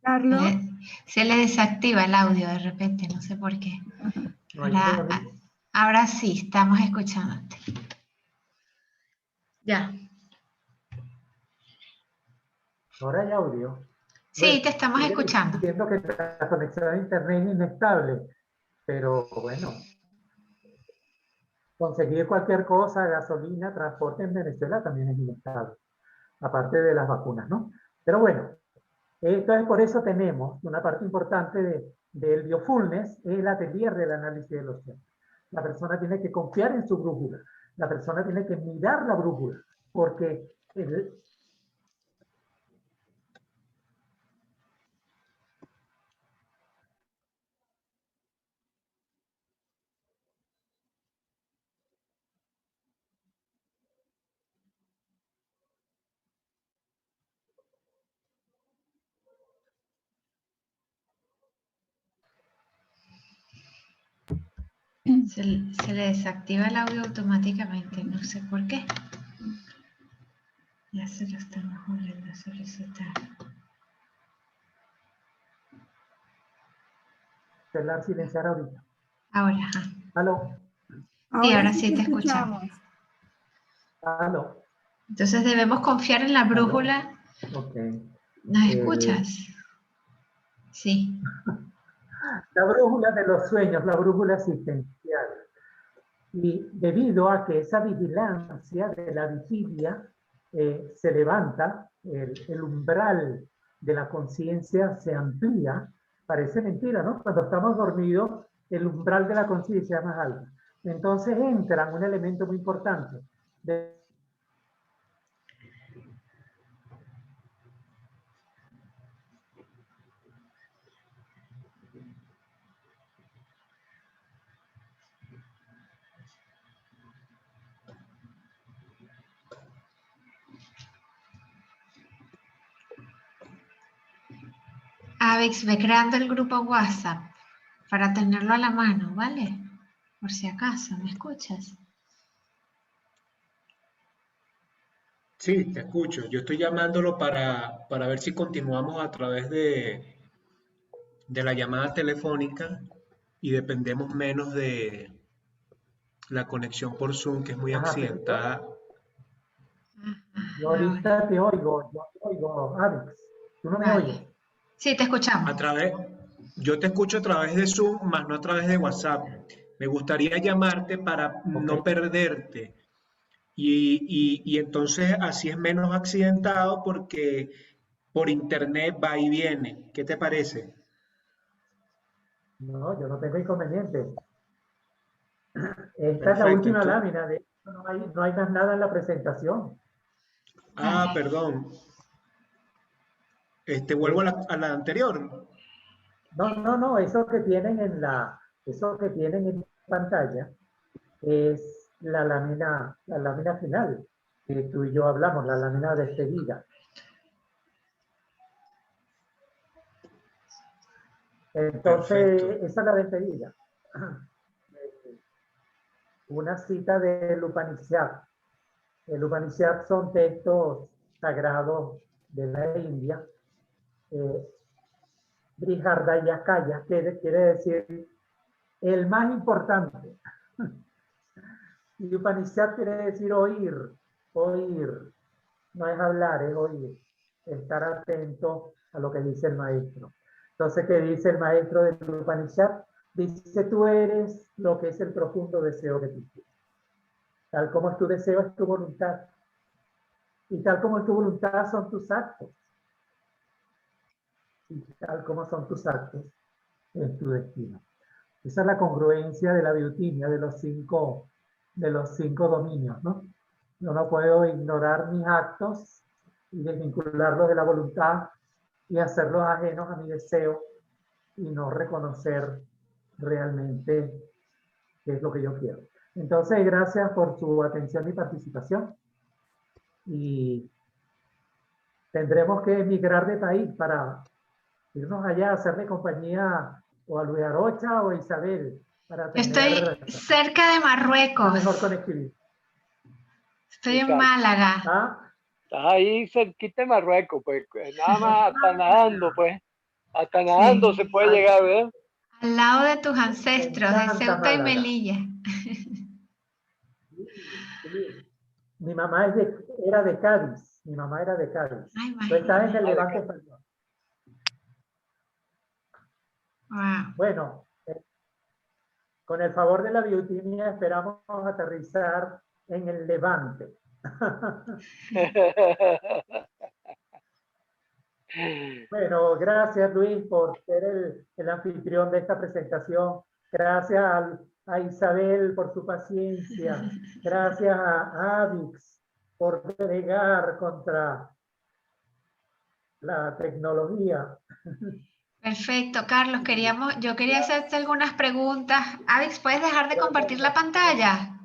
[SPEAKER 8] Carlos,
[SPEAKER 2] Se le desactiva el audio de repente, no sé por qué.
[SPEAKER 1] No hay
[SPEAKER 2] Ahora,
[SPEAKER 1] sonido.
[SPEAKER 2] ahora sí, estamos escuchándote. Ya.
[SPEAKER 1] Ahora hay audio.
[SPEAKER 2] Sí,
[SPEAKER 1] Bueno,
[SPEAKER 2] te estamos
[SPEAKER 1] sigue
[SPEAKER 2] escuchando.
[SPEAKER 1] diciendo que la conexión a internet es inestable, pero bueno, conseguir cualquier cosa, gasolina, transporte en Venezuela también es inestable, aparte de las vacunas, ¿no? Pero bueno, entonces por eso tenemos una parte importante del biofulness, es el atelier del análisis de los sueños. La persona tiene que confiar en su brújula, la persona tiene que mirar la brújula, porque
[SPEAKER 2] Se le desactiva el audio automáticamente, no sé por qué. Ya se lo estamos volviendo a solicitar.
[SPEAKER 1] celular silenciar ahorita.
[SPEAKER 2] Ahora, ajá.
[SPEAKER 1] ¿Aló?
[SPEAKER 2] Sí, ahora
[SPEAKER 8] sí
[SPEAKER 2] sí
[SPEAKER 8] te
[SPEAKER 2] te escuchamos.
[SPEAKER 1] ¿Aló?
[SPEAKER 2] Entonces debemos confiar en la brújula.
[SPEAKER 1] Ok.
[SPEAKER 2] ¿Nos escuchas? Sí.
[SPEAKER 1] La brújula de los sueños, la brújula asistencial. Y debido a que esa vigilancia de la vigilia se levanta, el umbral de la conciencia se amplía, parece mentira, ¿no? Cuando estamos dormidos, el umbral de la conciencia es más alto. Entonces entra un elemento muy importante.
[SPEAKER 2] Avex, ve creando el grupo WhatsApp para tenerlo a la mano, ¿vale? Por si acaso, ¿me escuchas?
[SPEAKER 3] Sí, te escucho. Yo estoy llamándolo para ver si continuamos a través de la llamada telefónica y dependemos menos de la conexión por Zoom, que es muy
[SPEAKER 1] Ajá, pero
[SPEAKER 3] accidentada.
[SPEAKER 1] yo ahorita te oigo, Alex. ¿Tú no me
[SPEAKER 2] Vale.
[SPEAKER 1] oyes?
[SPEAKER 2] Sí, te escuchamos.
[SPEAKER 3] Yo te escucho a través de Zoom, más no a través de WhatsApp. Me gustaría llamarte para no perderte. Y entonces así es menos accidentado porque por internet va y viene. ¿Qué te parece?
[SPEAKER 1] No, yo no tengo inconveniente. Esta es la
[SPEAKER 3] Perfecto.
[SPEAKER 1] última lámina, de hecho no hay más nada en la presentación.
[SPEAKER 3] Perdón. Vuelvo a la anterior.
[SPEAKER 1] No, eso que tienen en pantalla es la lámina final, que tú y yo hablamos, la lámina despedida. Entonces,
[SPEAKER 3] Perfecto.
[SPEAKER 1] esa es la despedida. Una cita del Upanishad. El Upanishad son textos sagrados de la India. Brihardayakaya, que quiere decir el más importante. Y Upanishad quiere decir oír, oír. No es hablar, es oír. Estar atento a lo que dice el maestro. Entonces, ¿qué dice el maestro del Upanishad? Dice, tú eres lo que es el profundo deseo de tu vida. Tal como es tu deseo, es tu voluntad. Y tal como es tu voluntad, son tus actos. Y tal como son tus actos, es tu destino. Esa es la congruencia de la biotimia, de los cinco dominios, ¿no? Yo no puedo ignorar mis actos y desvincularlos de la voluntad y hacerlos ajenos a mi deseo y no reconocer realmente qué es lo que yo quiero. Entonces, gracias por su atención y participación. Y tendremos que emigrar de país para irnos allá a hacerle compañía o a Luis Arocha o a Isabel para tener
[SPEAKER 2] Estoy cerca de
[SPEAKER 1] una
[SPEAKER 2] Marruecos.
[SPEAKER 1] mejor conectividad.
[SPEAKER 2] Estoy en
[SPEAKER 7] Exacto.
[SPEAKER 2] Málaga.
[SPEAKER 1] ¿Ah?
[SPEAKER 7] Estás ahí cerquita de Marruecos, pues nada más hasta nadando, pues. Hasta
[SPEAKER 2] Sí.
[SPEAKER 7] nadando se puede llegar, ¿verdad?
[SPEAKER 2] Al lado de tus ancestros, de
[SPEAKER 1] encanta
[SPEAKER 2] Ceuta y
[SPEAKER 1] Málaga.
[SPEAKER 2] Melilla.
[SPEAKER 1] Mi mamá era de Cádiz. Mi mamá era de Cádiz.
[SPEAKER 2] Ay,
[SPEAKER 1] Tú estás en el
[SPEAKER 7] imagínate.
[SPEAKER 1] Levante español.
[SPEAKER 2] Wow.
[SPEAKER 1] Bueno, con el favor de la biotimia esperamos aterrizar en el Levante. Bueno, gracias Luis por ser el anfitrión de esta presentación. Gracias a Isabel por su paciencia. Gracias a Avix por delegar contra la tecnología.
[SPEAKER 2] Perfecto, Carlos. Yo quería hacerte algunas preguntas. Avix, ¿puedes dejar de compartir la pantalla?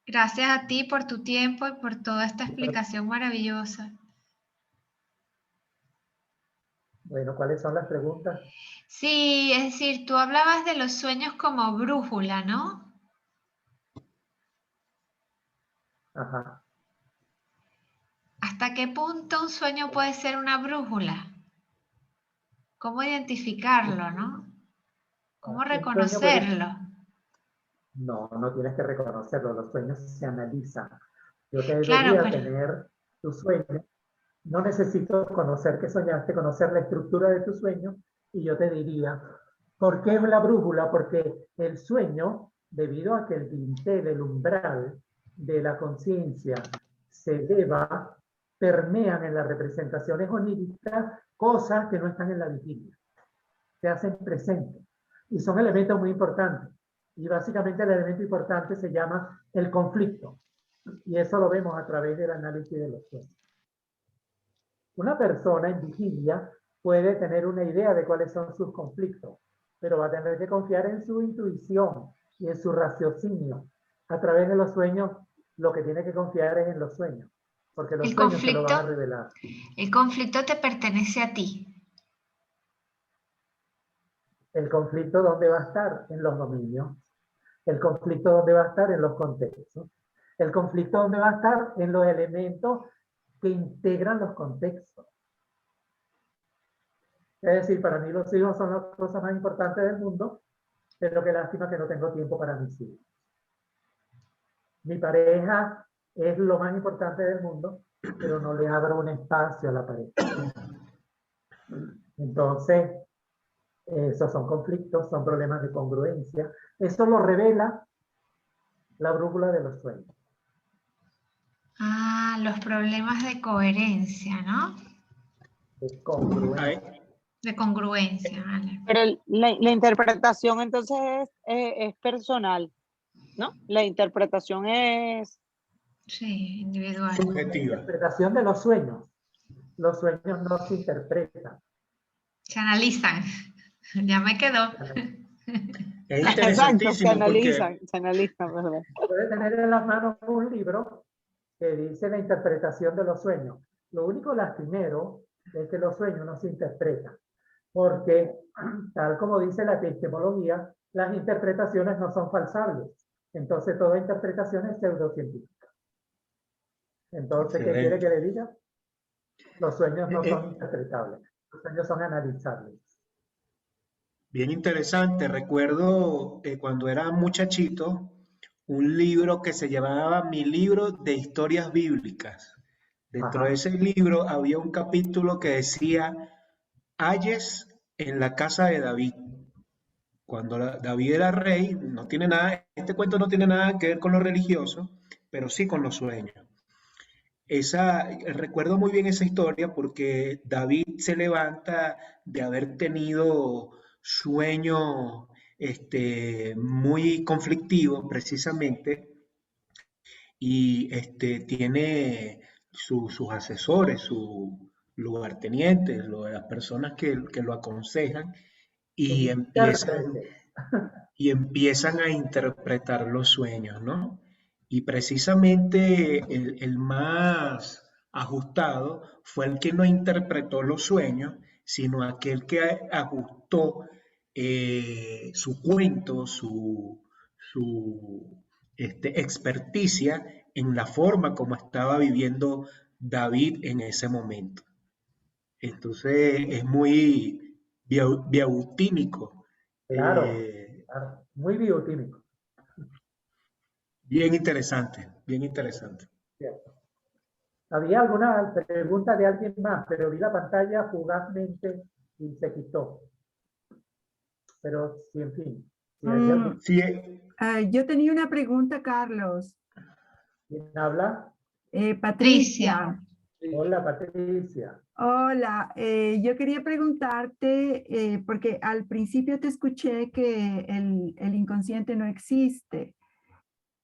[SPEAKER 2] Gracias a ti por tu tiempo y por toda esta explicación maravillosa.
[SPEAKER 1] Bueno, ¿cuáles son las preguntas?
[SPEAKER 2] Sí, es decir, tú hablabas de los sueños como brújula, ¿no?
[SPEAKER 1] Ajá.
[SPEAKER 2] ¿Hasta qué punto un sueño puede ser una brújula? ¿Cómo identificarlo, no? ¿Cómo reconocerlo?
[SPEAKER 1] No, no tienes que reconocerlo, los sueños se analizan. Yo te
[SPEAKER 2] Claro,
[SPEAKER 1] debería
[SPEAKER 2] pero
[SPEAKER 1] tener tu sueño. No necesito conocer qué soñaste, conocer la estructura de tu sueño y yo te diría, ¿por qué es la brújula? Porque el sueño, debido a que el dintel, el umbral de la conciencia se eleva, permean en las representaciones oníricas cosas que no están en la vigilia. Se hacen presentes y son elementos muy importantes. Y básicamente el elemento importante se llama el conflicto. Y eso lo vemos a través del análisis de los sueños. Una persona en vigilia puede tener una idea de cuáles son sus conflictos, pero va a tener que confiar en su intuición y en su raciocinio. A través de los sueños, lo que tiene que confiar es en los sueños, porque los sueños se lo van a revelar.
[SPEAKER 2] El conflicto te pertenece a ti.
[SPEAKER 1] El conflicto, ¿dónde va a estar? En los dominios. El conflicto, ¿dónde va a estar? En los contextos. El conflicto, ¿dónde va a estar? En los elementos que integran los contextos. Es decir, para mí los hijos son las cosas más importantes del mundo, pero qué lástima que no tengo tiempo para mis hijos. Mi pareja es lo más importante del mundo, pero no le abro un espacio a la pareja. Entonces, esos son conflictos, son problemas de congruencia. Eso lo revela la brújula de los sueños.
[SPEAKER 2] Ah, los problemas de coherencia, ¿no?
[SPEAKER 1] De congruencia.
[SPEAKER 2] De congruencia, vale.
[SPEAKER 6] Pero la interpretación entonces es personal, ¿no? La interpretación es...
[SPEAKER 2] Sí, individual.
[SPEAKER 3] Subjetiva.
[SPEAKER 1] La interpretación de los sueños. Los sueños no se interpretan.
[SPEAKER 2] Se analizan. Ya me quedó.
[SPEAKER 3] Es
[SPEAKER 6] Exacto,
[SPEAKER 3] interesantísimo
[SPEAKER 6] se analizan, ¿verdad?
[SPEAKER 1] Puede tener en las manos un libro que dice la interpretación de los sueños. Lo único lastimero es que los sueños no se interpretan, porque tal como dice la epistemología, las interpretaciones no son falsables. Entonces toda interpretación es pseudocientífica. Entonces, ¿qué quiere que le diga? Los sueños no son interpretables, los sueños son analizables.
[SPEAKER 3] Bien interesante. Recuerdo cuando era muchachito, un libro que se llamaba Mi libro de historias bíblicas. Dentro de ese libro había un capítulo que decía, Hayes en la casa de David. Cuando David era rey, no tiene nada, este cuento no tiene nada que ver con lo religioso, pero sí con los sueños. Recuerdo muy bien esa historia porque David se levanta de haber tenido sueños muy conflictivos precisamente y tiene sus asesores, sus lugartenientes, las personas que lo aconsejan y empiezan,
[SPEAKER 1] Intérprete.
[SPEAKER 3] y empiezan a interpretar los sueños, ¿no? Y precisamente el más ajustado fue el que no interpretó los sueños, sino aquel que ajustó su cuento, su experticia en la forma como estaba viviendo David en ese momento. Entonces es muy biautímico,
[SPEAKER 1] Claro, claro, muy bioquímico.
[SPEAKER 3] bien interesante, bien interesante.
[SPEAKER 1] Cierto. Había alguna pregunta de alguien más, pero vi la pantalla fugazmente y se quitó. Pero sí, en fin. Si hay alguien,
[SPEAKER 3] Sí,
[SPEAKER 8] Yo tenía una pregunta, Carlos.
[SPEAKER 1] ¿quién habla?
[SPEAKER 8] Patricia.
[SPEAKER 1] Hola, Patricia.
[SPEAKER 8] Hola, yo quería preguntarte, porque al principio te escuché que el inconsciente no existe.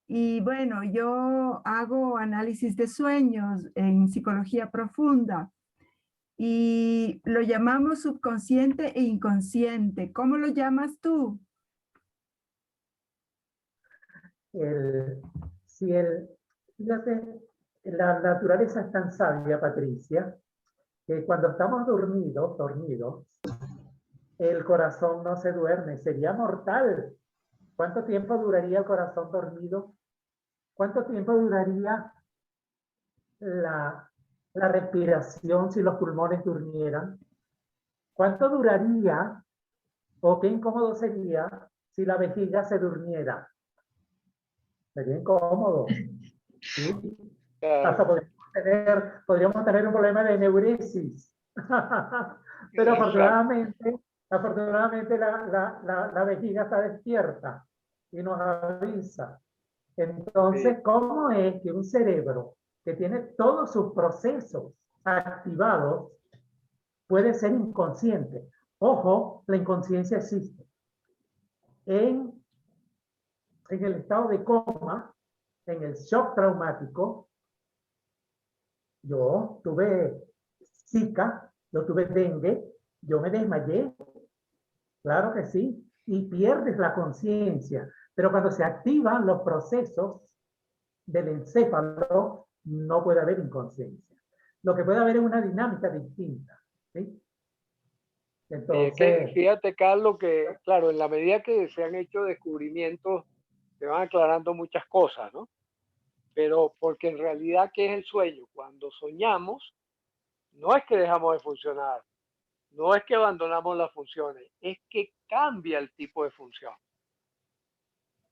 [SPEAKER 8] Y bueno, yo hago análisis de sueños en psicología profunda y lo llamamos subconsciente e inconsciente. ¿Cómo lo llamas tú?
[SPEAKER 1] Fíjate, la naturaleza es tan sabia, Patricia, que cuando estamos dormidos, el corazón no se duerme, sería mortal. ¿Cuánto tiempo duraría el corazón dormido? ¿Cuánto tiempo duraría la respiración si los pulmones durmieran? ¿Cuánto duraría o qué incómodo sería si la vejiga se durmiera? Sería incómodo. ¿Sí? Hasta podríamos tener un problema de neuresis. Pero afortunadamente la vejiga está despierta y nos avisa. Entonces, ¿cómo es que un cerebro que tiene todos sus procesos activados puede ser inconsciente? Ojo, la inconsciencia existe. En el estado de coma, en el shock traumático, yo tuve Zika, yo tuve dengue, yo me desmayé, claro que sí, y pierdes la conciencia. Pero cuando se activan los procesos del encéfalo, no puede haber inconsciencia. Lo que puede haber es una dinámica distinta. ¿Sí? Entonces,
[SPEAKER 7] fíjate, Carlos, que claro, en la medida que se han hecho descubrimientos, se van aclarando muchas cosas, ¿no? Pero porque en realidad, ¿qué es el sueño? Cuando soñamos, no es que dejamos de funcionar, no es que abandonamos las funciones, es que cambia el tipo de función.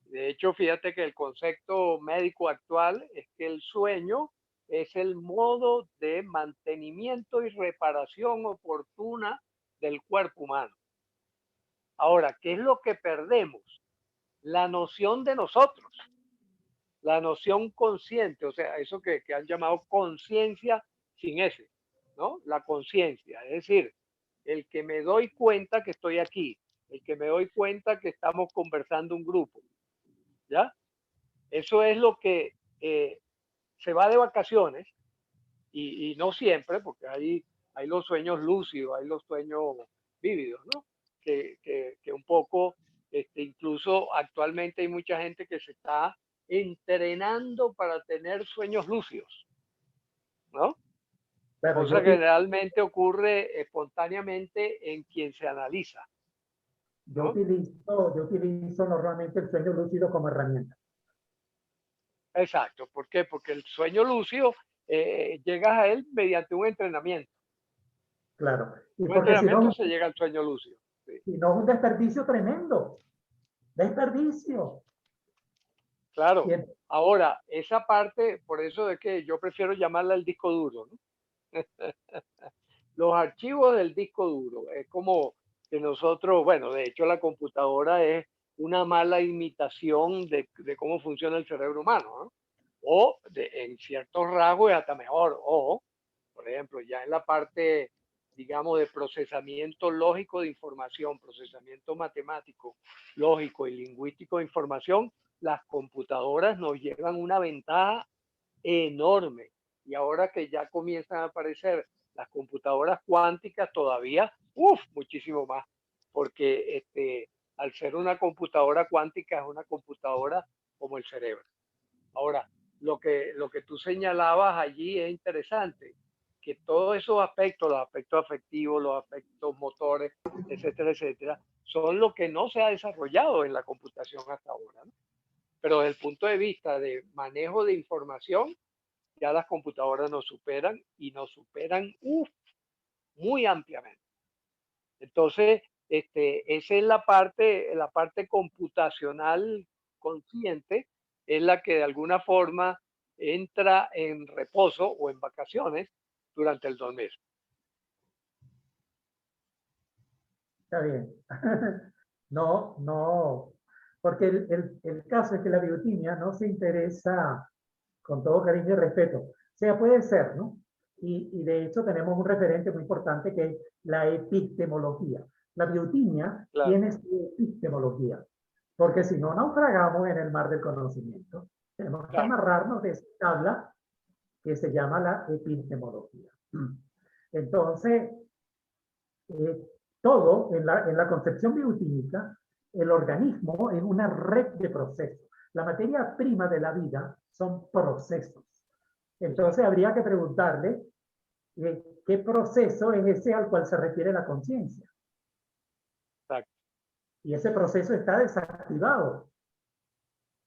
[SPEAKER 7] De hecho, fíjate que el concepto médico actual es que el sueño es el modo de mantenimiento y reparación oportuna del cuerpo humano. Ahora, ¿qué es lo que perdemos? La noción de nosotros, la noción consciente, o sea, eso que han llamado conciencia sin ese, ¿no? La conciencia, es decir, el que me doy cuenta que estoy aquí, el que me doy cuenta que estamos conversando un grupo, ¿ya? Eso es lo que se va de vacaciones y no siempre, porque hay los sueños lúcidos, hay los sueños vívidos, ¿no? Que un poco, incluso actualmente hay mucha gente que se está entrenando para tener sueños lúcidos, ¿no?
[SPEAKER 1] bueno,
[SPEAKER 7] Cosa que realmente ocurre espontáneamente en quien se analiza. ¿no?
[SPEAKER 1] yo utilizo normalmente el sueño lúcido como herramienta.
[SPEAKER 7] Exacto. ¿Por qué? Porque el sueño lúcido llegas a él mediante un entrenamiento.
[SPEAKER 1] Claro. Y
[SPEAKER 7] Un
[SPEAKER 1] porque
[SPEAKER 7] entrenamiento se llega al sueño lúcido. Sí.
[SPEAKER 1] si no es un desperdicio tremendo. Desperdicio.
[SPEAKER 7] Claro.
[SPEAKER 1] Y
[SPEAKER 7] Ahora, esa parte, por eso es que yo prefiero llamarla el disco duro, ¿no? Los archivos del disco duro. Es como que nosotros, bueno, de hecho la computadora es una mala imitación de cómo funciona el cerebro humano, ¿no? O en ciertos rasgos es hasta mejor. O, por ejemplo, ya en la parte, digamos, de procesamiento lógico de información, procesamiento matemático, lógico y lingüístico de información, las computadoras nos llevan una ventaja enorme. Y ahora que ya comienzan a aparecer las computadoras cuánticas, todavía, muchísimo más, porque al ser una computadora cuántica es una computadora como el cerebro. Ahora, lo que tú señalabas allí es interesante, que todos esos aspectos, los aspectos afectivos, los aspectos motores, etcétera, etcétera, son lo que no se ha desarrollado en la computación hasta ahora, ¿no? Pero desde el punto de vista de manejo de información, ya las computadoras nos superan y nos superan muy ampliamente. Entonces, esa es la parte computacional consciente, es la que de alguna forma entra en reposo o en vacaciones durante el dormir.
[SPEAKER 1] Está bien. No, porque el caso es que la biotimia no se interesa, con todo cariño y respeto. O sea, puede ser, ¿no? Y de hecho tenemos un referente muy importante que es la epistemología. La biotimia tiene su epistemología, porque si no naufragamos en el mar del conocimiento, tenemos que amarrarnos de esa tabla que se llama la epistemología. Entonces, todo en la concepción biotímica, el organismo es una red de procesos. La materia prima de la vida son procesos. Entonces habría que preguntarle qué proceso es ese al cual se refiere la conciencia. Y ese proceso está desactivado.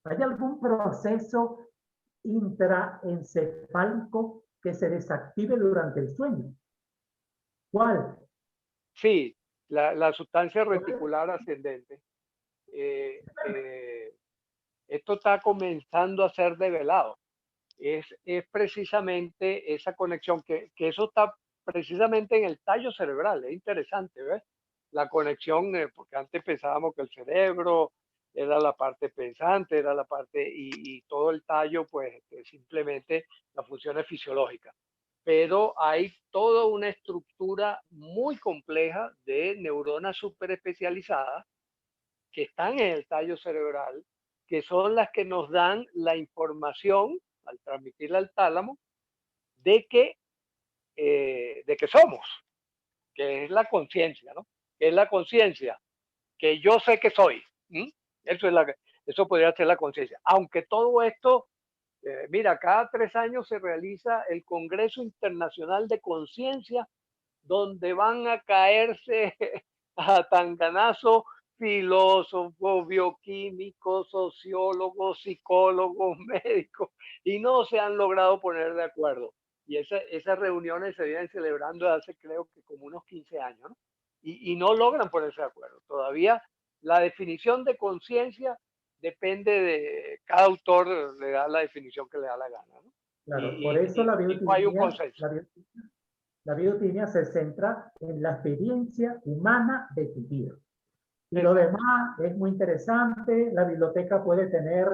[SPEAKER 1] ¿Hay algún proceso intraencefálico que se desactive durante el sueño? ¿Cuál?
[SPEAKER 7] Sí, la sustancia reticular ascendente. Esto está comenzando a ser develado. Es precisamente esa conexión, que eso está precisamente en el tallo cerebral. Es interesante, ¿ves? La conexión, porque antes pensábamos que el cerebro era la parte pensante, era la parte, y todo el tallo, pues simplemente las funciones fisiológicas. Pero hay toda una estructura muy compleja de neuronas súper especializadas que están en el tallo cerebral, que son las que nos dan la información, al transmitirla al tálamo, de que somos, que es la conciencia, ¿no? Que es la conciencia, que yo sé que soy. Eso podría ser la conciencia. Aunque todo esto, mira, cada 3 años se realiza el Congreso Internacional de Conciencia, donde van a caerse a tanganazo filósofos, bioquímicos, sociólogos, psicólogos, médicos, y no se han logrado poner de acuerdo. Y esas reuniones se vienen celebrando hace, creo que como unos 15 años, ¿no? Y no logran ponerse de acuerdo. Todavía la definición de conciencia depende de cada autor, le da la definición que le da la gana, ¿no?
[SPEAKER 1] Claro, por eso la biotimia,
[SPEAKER 7] no hay un consenso.
[SPEAKER 1] La biotimia se centra en la experiencia humana de vivir. Y lo demás es muy interesante. La biblioteca puede tener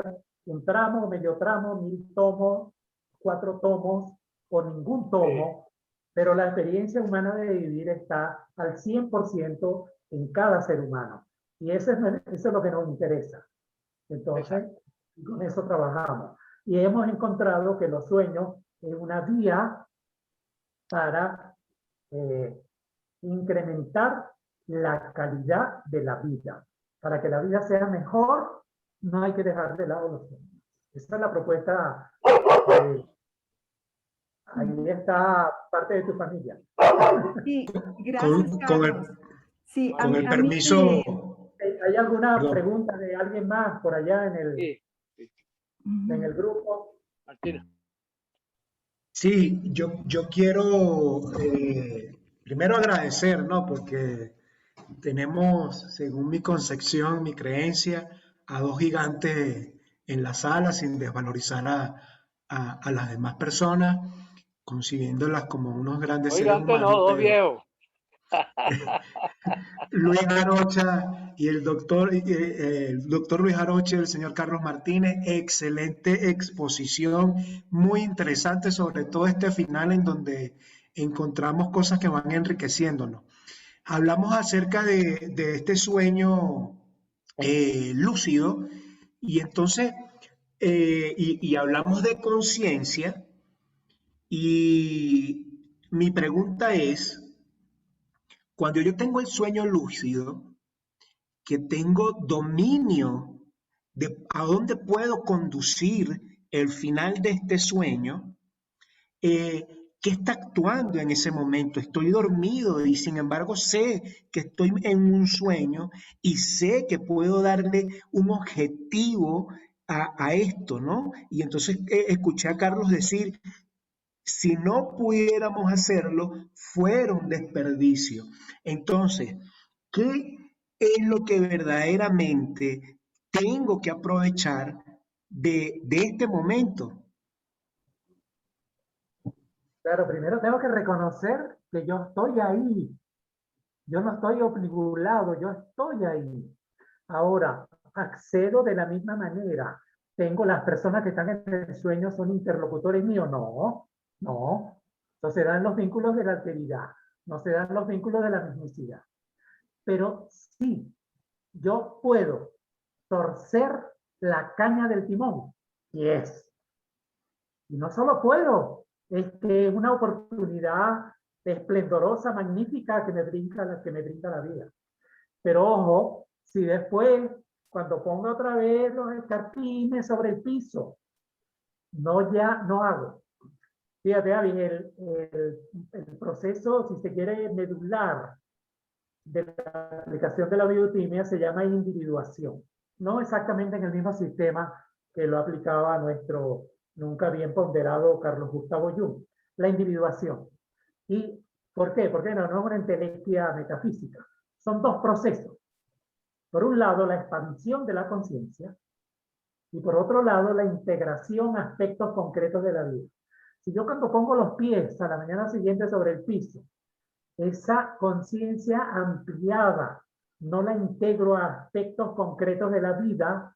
[SPEAKER 1] un tramo, medio tramo, 1000 tomos, 4 tomos o ningún tomo, pero la experiencia humana de vivir está al 100% en cada ser humano. Y eso es lo que nos interesa. Entonces, con eso trabajamos. Y hemos encontrado que los sueños es una vía para incrementar la calidad de la vida. Para que la vida sea mejor, no hay que dejar de lado los sueños. Esa es la propuesta. Ahí está parte de tu familia.
[SPEAKER 8] Sí, gracias, Carlos.
[SPEAKER 3] Con el permiso.
[SPEAKER 1] ¿Hay alguna pregunta de alguien más por allá en el grupo?
[SPEAKER 7] Martina.
[SPEAKER 3] Sí, yo quiero primero agradecer, ¿no? Porque tenemos, según mi concepción, mi creencia, a 2 gigantes en la sala, sin desvalorizar a las demás personas, concibiéndolas como unos grandes seres humanos.
[SPEAKER 7] No, 2 viejos.
[SPEAKER 3] Luis Arocha y el doctor Luis Arocha y el señor Carlos Martínez, excelente exposición, muy interesante, sobre todo este final en donde encontramos cosas que van enriqueciéndonos. Hablamos acerca de este sueño lúcido y entonces, y hablamos de conciencia y mi pregunta es, cuando yo tengo el sueño lúcido, que tengo dominio de a dónde puedo conducir el final de este sueño, ¿qué está actuando en ese momento? Estoy dormido y sin embargo sé que estoy en un sueño y sé que puedo darle un objetivo a esto, ¿no? Y entonces escuché a Carlos decir, si no pudiéramos hacerlo, fuera un desperdicio. Entonces, ¿qué es lo que verdaderamente tengo que aprovechar de este momento?
[SPEAKER 1] Claro, primero tengo que reconocer que yo estoy ahí. Yo no estoy obnubilado, yo estoy ahí. Ahora, accedo de la misma manera. Tengo las personas que están en el sueño, son interlocutores míos. No, no. No se dan los vínculos de la alteridad, no se dan los vínculos de la mismicidad. Pero sí, yo puedo torcer la caña del timón. Y no solo puedo, es que es una oportunidad esplendorosa, magnífica que me brinda la vida. Pero ojo, si después, cuando ponga otra vez los escarpines sobre el piso, no hago. Fíjate, Avi, el proceso, si se quiere, medular de la aplicación de la biotimia se llama individuación. No exactamente en el mismo sistema que lo aplicaba nuestro nunca bien ponderado Carlos Gustavo Jung. La individuación. ¿Y por qué? Porque no es una entelequia metafísica. Son dos procesos. Por un lado, la expansión de la conciencia y por otro lado, la integración a aspectos concretos de la vida. Si yo cuando pongo los pies a la mañana siguiente sobre el piso, esa conciencia ampliada no la integro a aspectos concretos de la vida,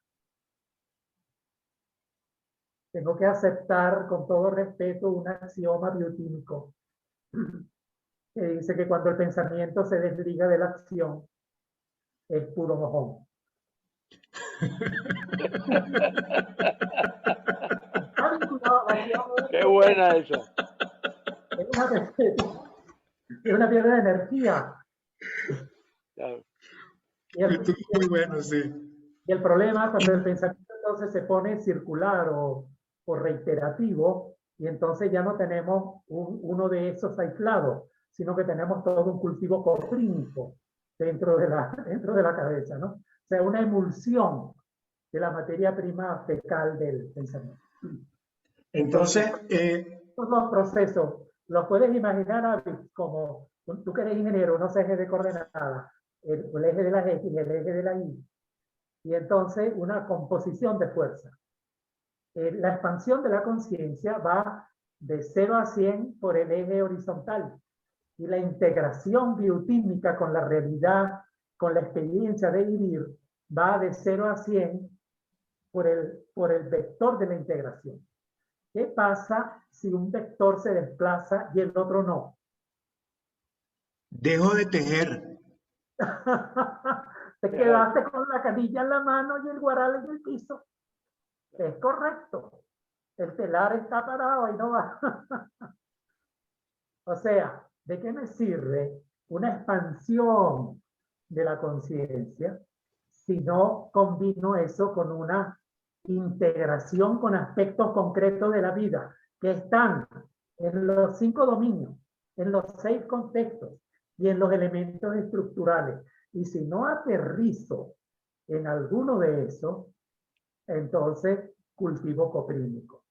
[SPEAKER 1] tengo que aceptar con todo respeto un axioma bioquímico que dice que cuando el pensamiento se desliga de la acción es puro mojón.
[SPEAKER 7] Qué buena esa.
[SPEAKER 1] Es una pérdida de energía.
[SPEAKER 7] Claro.
[SPEAKER 3] Muy bueno, sí.
[SPEAKER 1] Y el problema cuando el pensamiento entonces se pone circular o reiterativo, y entonces ya no tenemos uno de esos aislados, sino que tenemos todo un cultivo clínico dentro de la cabeza, ¿no? O sea, una emulsión de la materia prima fecal del pensamiento.
[SPEAKER 3] Entonces,
[SPEAKER 1] estos dos procesos los puedes imaginar como tú que eres ingeniero, unos ejes de coordenadas, el eje de la X y el eje de la Y, y entonces una composición de fuerza. La expansión de la conciencia va de 0 a 100 por el eje horizontal, y la integración biotímica con la realidad, con la experiencia de vivir, va de 0 a 100 por el vector de la integración. ¿Qué pasa si un vector se desplaza y el otro no?
[SPEAKER 3] Dejo de tejer.
[SPEAKER 1] Te quedaste con la canilla en la mano y el guaral en el piso. Es correcto. El telar está parado y no va. O sea, ¿de qué me sirve una expansión de la conciencia si no combino eso con una integración con aspectos concretos de la vida que están en los 5 dominios, en los 6 contextos y en los elementos estructurales? Y si no aterrizo en alguno de esos, entonces cultivo coprínico.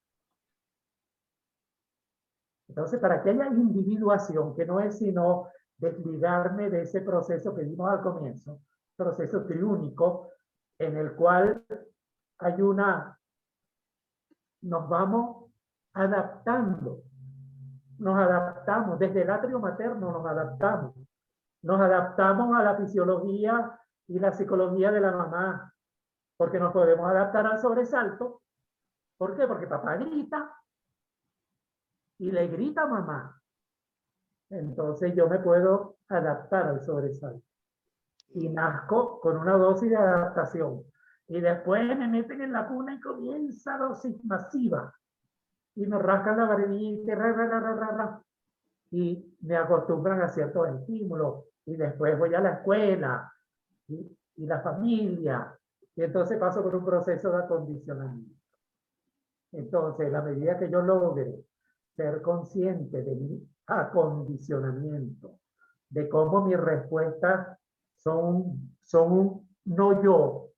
[SPEAKER 1] Entonces, para que haya individuación, que no es sino desligarme de ese proceso que vimos al comienzo, proceso triúnico, en el cual hay nos vamos adaptamos, desde el atrio materno nos adaptamos Nos adaptamos a la fisiología y la psicología de la mamá, porque nos podemos adaptar al sobresalto. ¿Por qué? Porque papá grita y le grita a mamá. Entonces yo me puedo adaptar al sobresalto. Y nazco con una dosis de adaptación. Y después me meten en la cuna y comienza dosis masiva. Y me rascan la barbilla y me acostumbran a ciertos estímulos. Y después voy a la escuela y la familia. Y entonces paso por un proceso de acondicionamiento. Entonces, la medida que yo logre ser consciente de mi acondicionamiento, de cómo mis respuestas son un no yo,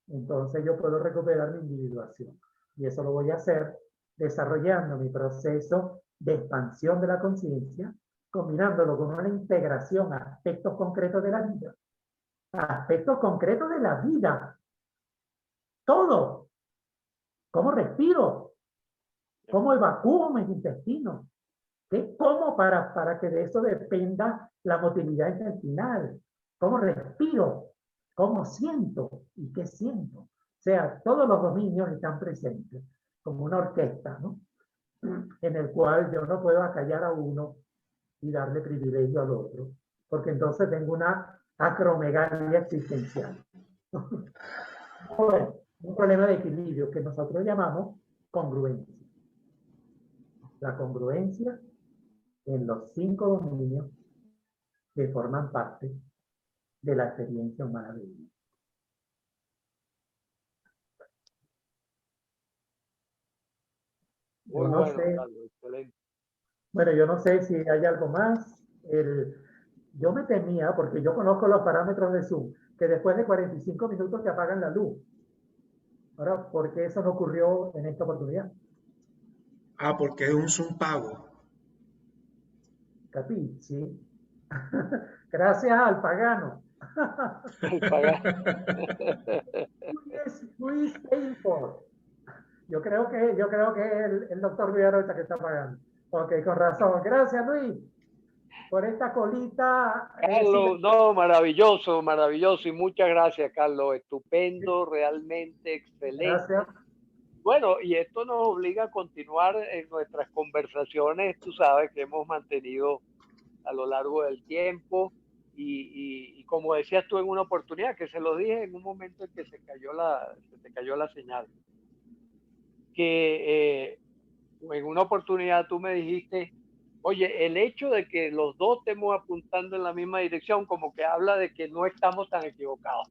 [SPEAKER 1] entonces yo puedo recuperar mi individuación. Y eso lo voy a hacer desarrollando mi proceso de expansión de la conciencia, combinándolo con una integración a aspectos concretos de la vida. Aspectos concretos de la vida. Todo. ¿Cómo respiro? ¿Cómo evacúo mis intestinos? ¿Qué como para que de eso dependa la motilidad intestinal? ¿Cómo respiro? ¿Cómo siento? ¿Y qué siento? O sea, todos los dominios están presentes, como una orquesta, ¿no? En el cual yo no puedo acallar a uno y darle privilegio al otro, porque entonces tengo una acromegalia existencial. Bueno, un problema de equilibrio que nosotros llamamos congruencia. La congruencia en los 5 dominios que forman parte de la experiencia humana de vida.
[SPEAKER 7] Muy bueno, Carlos, excelente.
[SPEAKER 1] Bueno, yo no sé si hay algo más. Yo me temía, porque yo conozco los parámetros de Zoom, que después de 45 minutos te apagan la luz. Ahora, ¿por qué eso no ocurrió en esta oportunidad?
[SPEAKER 3] Ah, porque es un Zoom pago.
[SPEAKER 1] Capichi. Gracias al pagano.
[SPEAKER 7] El pagano.
[SPEAKER 1] Who is paying for? Yo creo que es el doctor Villarocha que está pagando. Ok, con razón. Gracias, Luis, por esta colita.
[SPEAKER 7] Carlos, no, maravilloso, maravilloso. Y muchas gracias, Carlos. Estupendo, realmente excelente.
[SPEAKER 1] Gracias.
[SPEAKER 7] Bueno, y esto nos obliga a continuar en nuestras conversaciones, tú sabes, que hemos mantenido a lo largo del tiempo. Y como decías tú en una oportunidad, que se lo dije en un momento en que se te cayó la señal, que en una oportunidad tú me dijiste, oye, el hecho de que los dos estemos apuntando en la misma dirección como que habla de que no estamos tan equivocados.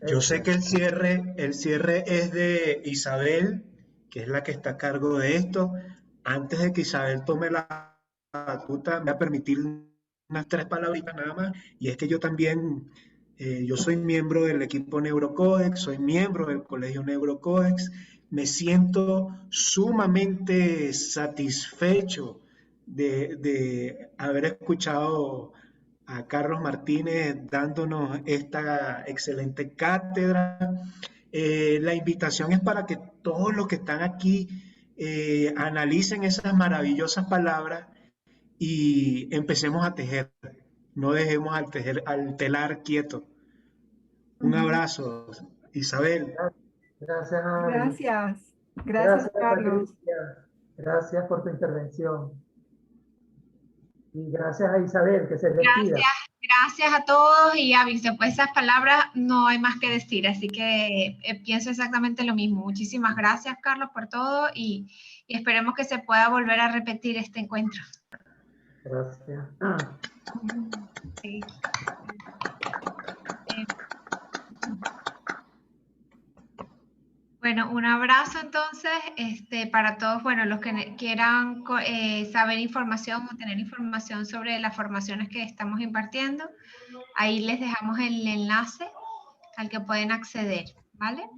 [SPEAKER 3] Yo sé que el cierre es de Isabel, que es la que está a cargo de esto. Antes de que Isabel tome la batuta, me va a permitir unas 3 palabritas nada más. Y es que yo también, yo soy miembro del equipo Neurocodex, soy miembro del Colegio Neurocodex. Me siento sumamente satisfecho de haber escuchado a Carlos Martínez dándonos esta excelente cátedra. La invitación es para que todos los que están aquí analicen esas maravillosas palabras y empecemos a tejer. No dejemos al telar quieto. Un abrazo, Isabel.
[SPEAKER 1] Gracias, Ari.
[SPEAKER 8] Gracias, Carlos.
[SPEAKER 1] Patricia. Gracias por tu intervención. Y gracias a Isabel, que se despida.
[SPEAKER 2] Gracias a todos, y después esas palabras no hay más que decir, así que pienso exactamente lo mismo. Muchísimas gracias, Carlos, por todo, y esperemos que se pueda volver a repetir este encuentro.
[SPEAKER 1] Gracias.
[SPEAKER 2] Sí. Bueno, un abrazo entonces para todos, bueno, los que quieran saber información o tener información sobre las formaciones que estamos impartiendo, ahí les dejamos el enlace al que pueden acceder, ¿vale?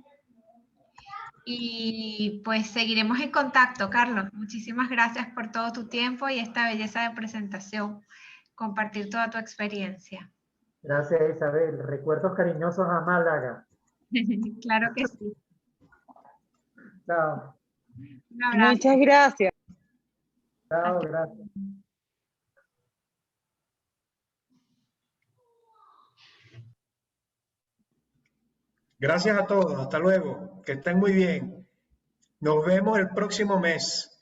[SPEAKER 2] Y pues seguiremos en contacto, Carlos. Muchísimas gracias por todo tu tiempo y esta belleza de presentación, compartir toda tu experiencia.
[SPEAKER 1] Gracias, Isabel. Recuerdos cariñosos a Málaga.
[SPEAKER 2] Claro que sí.
[SPEAKER 1] Chao.
[SPEAKER 2] Un abrazo.
[SPEAKER 6] Muchas gracias.
[SPEAKER 1] Chao, gracias.
[SPEAKER 3] Gracias a todos, hasta luego, que estén muy bien. Nos vemos el próximo mes.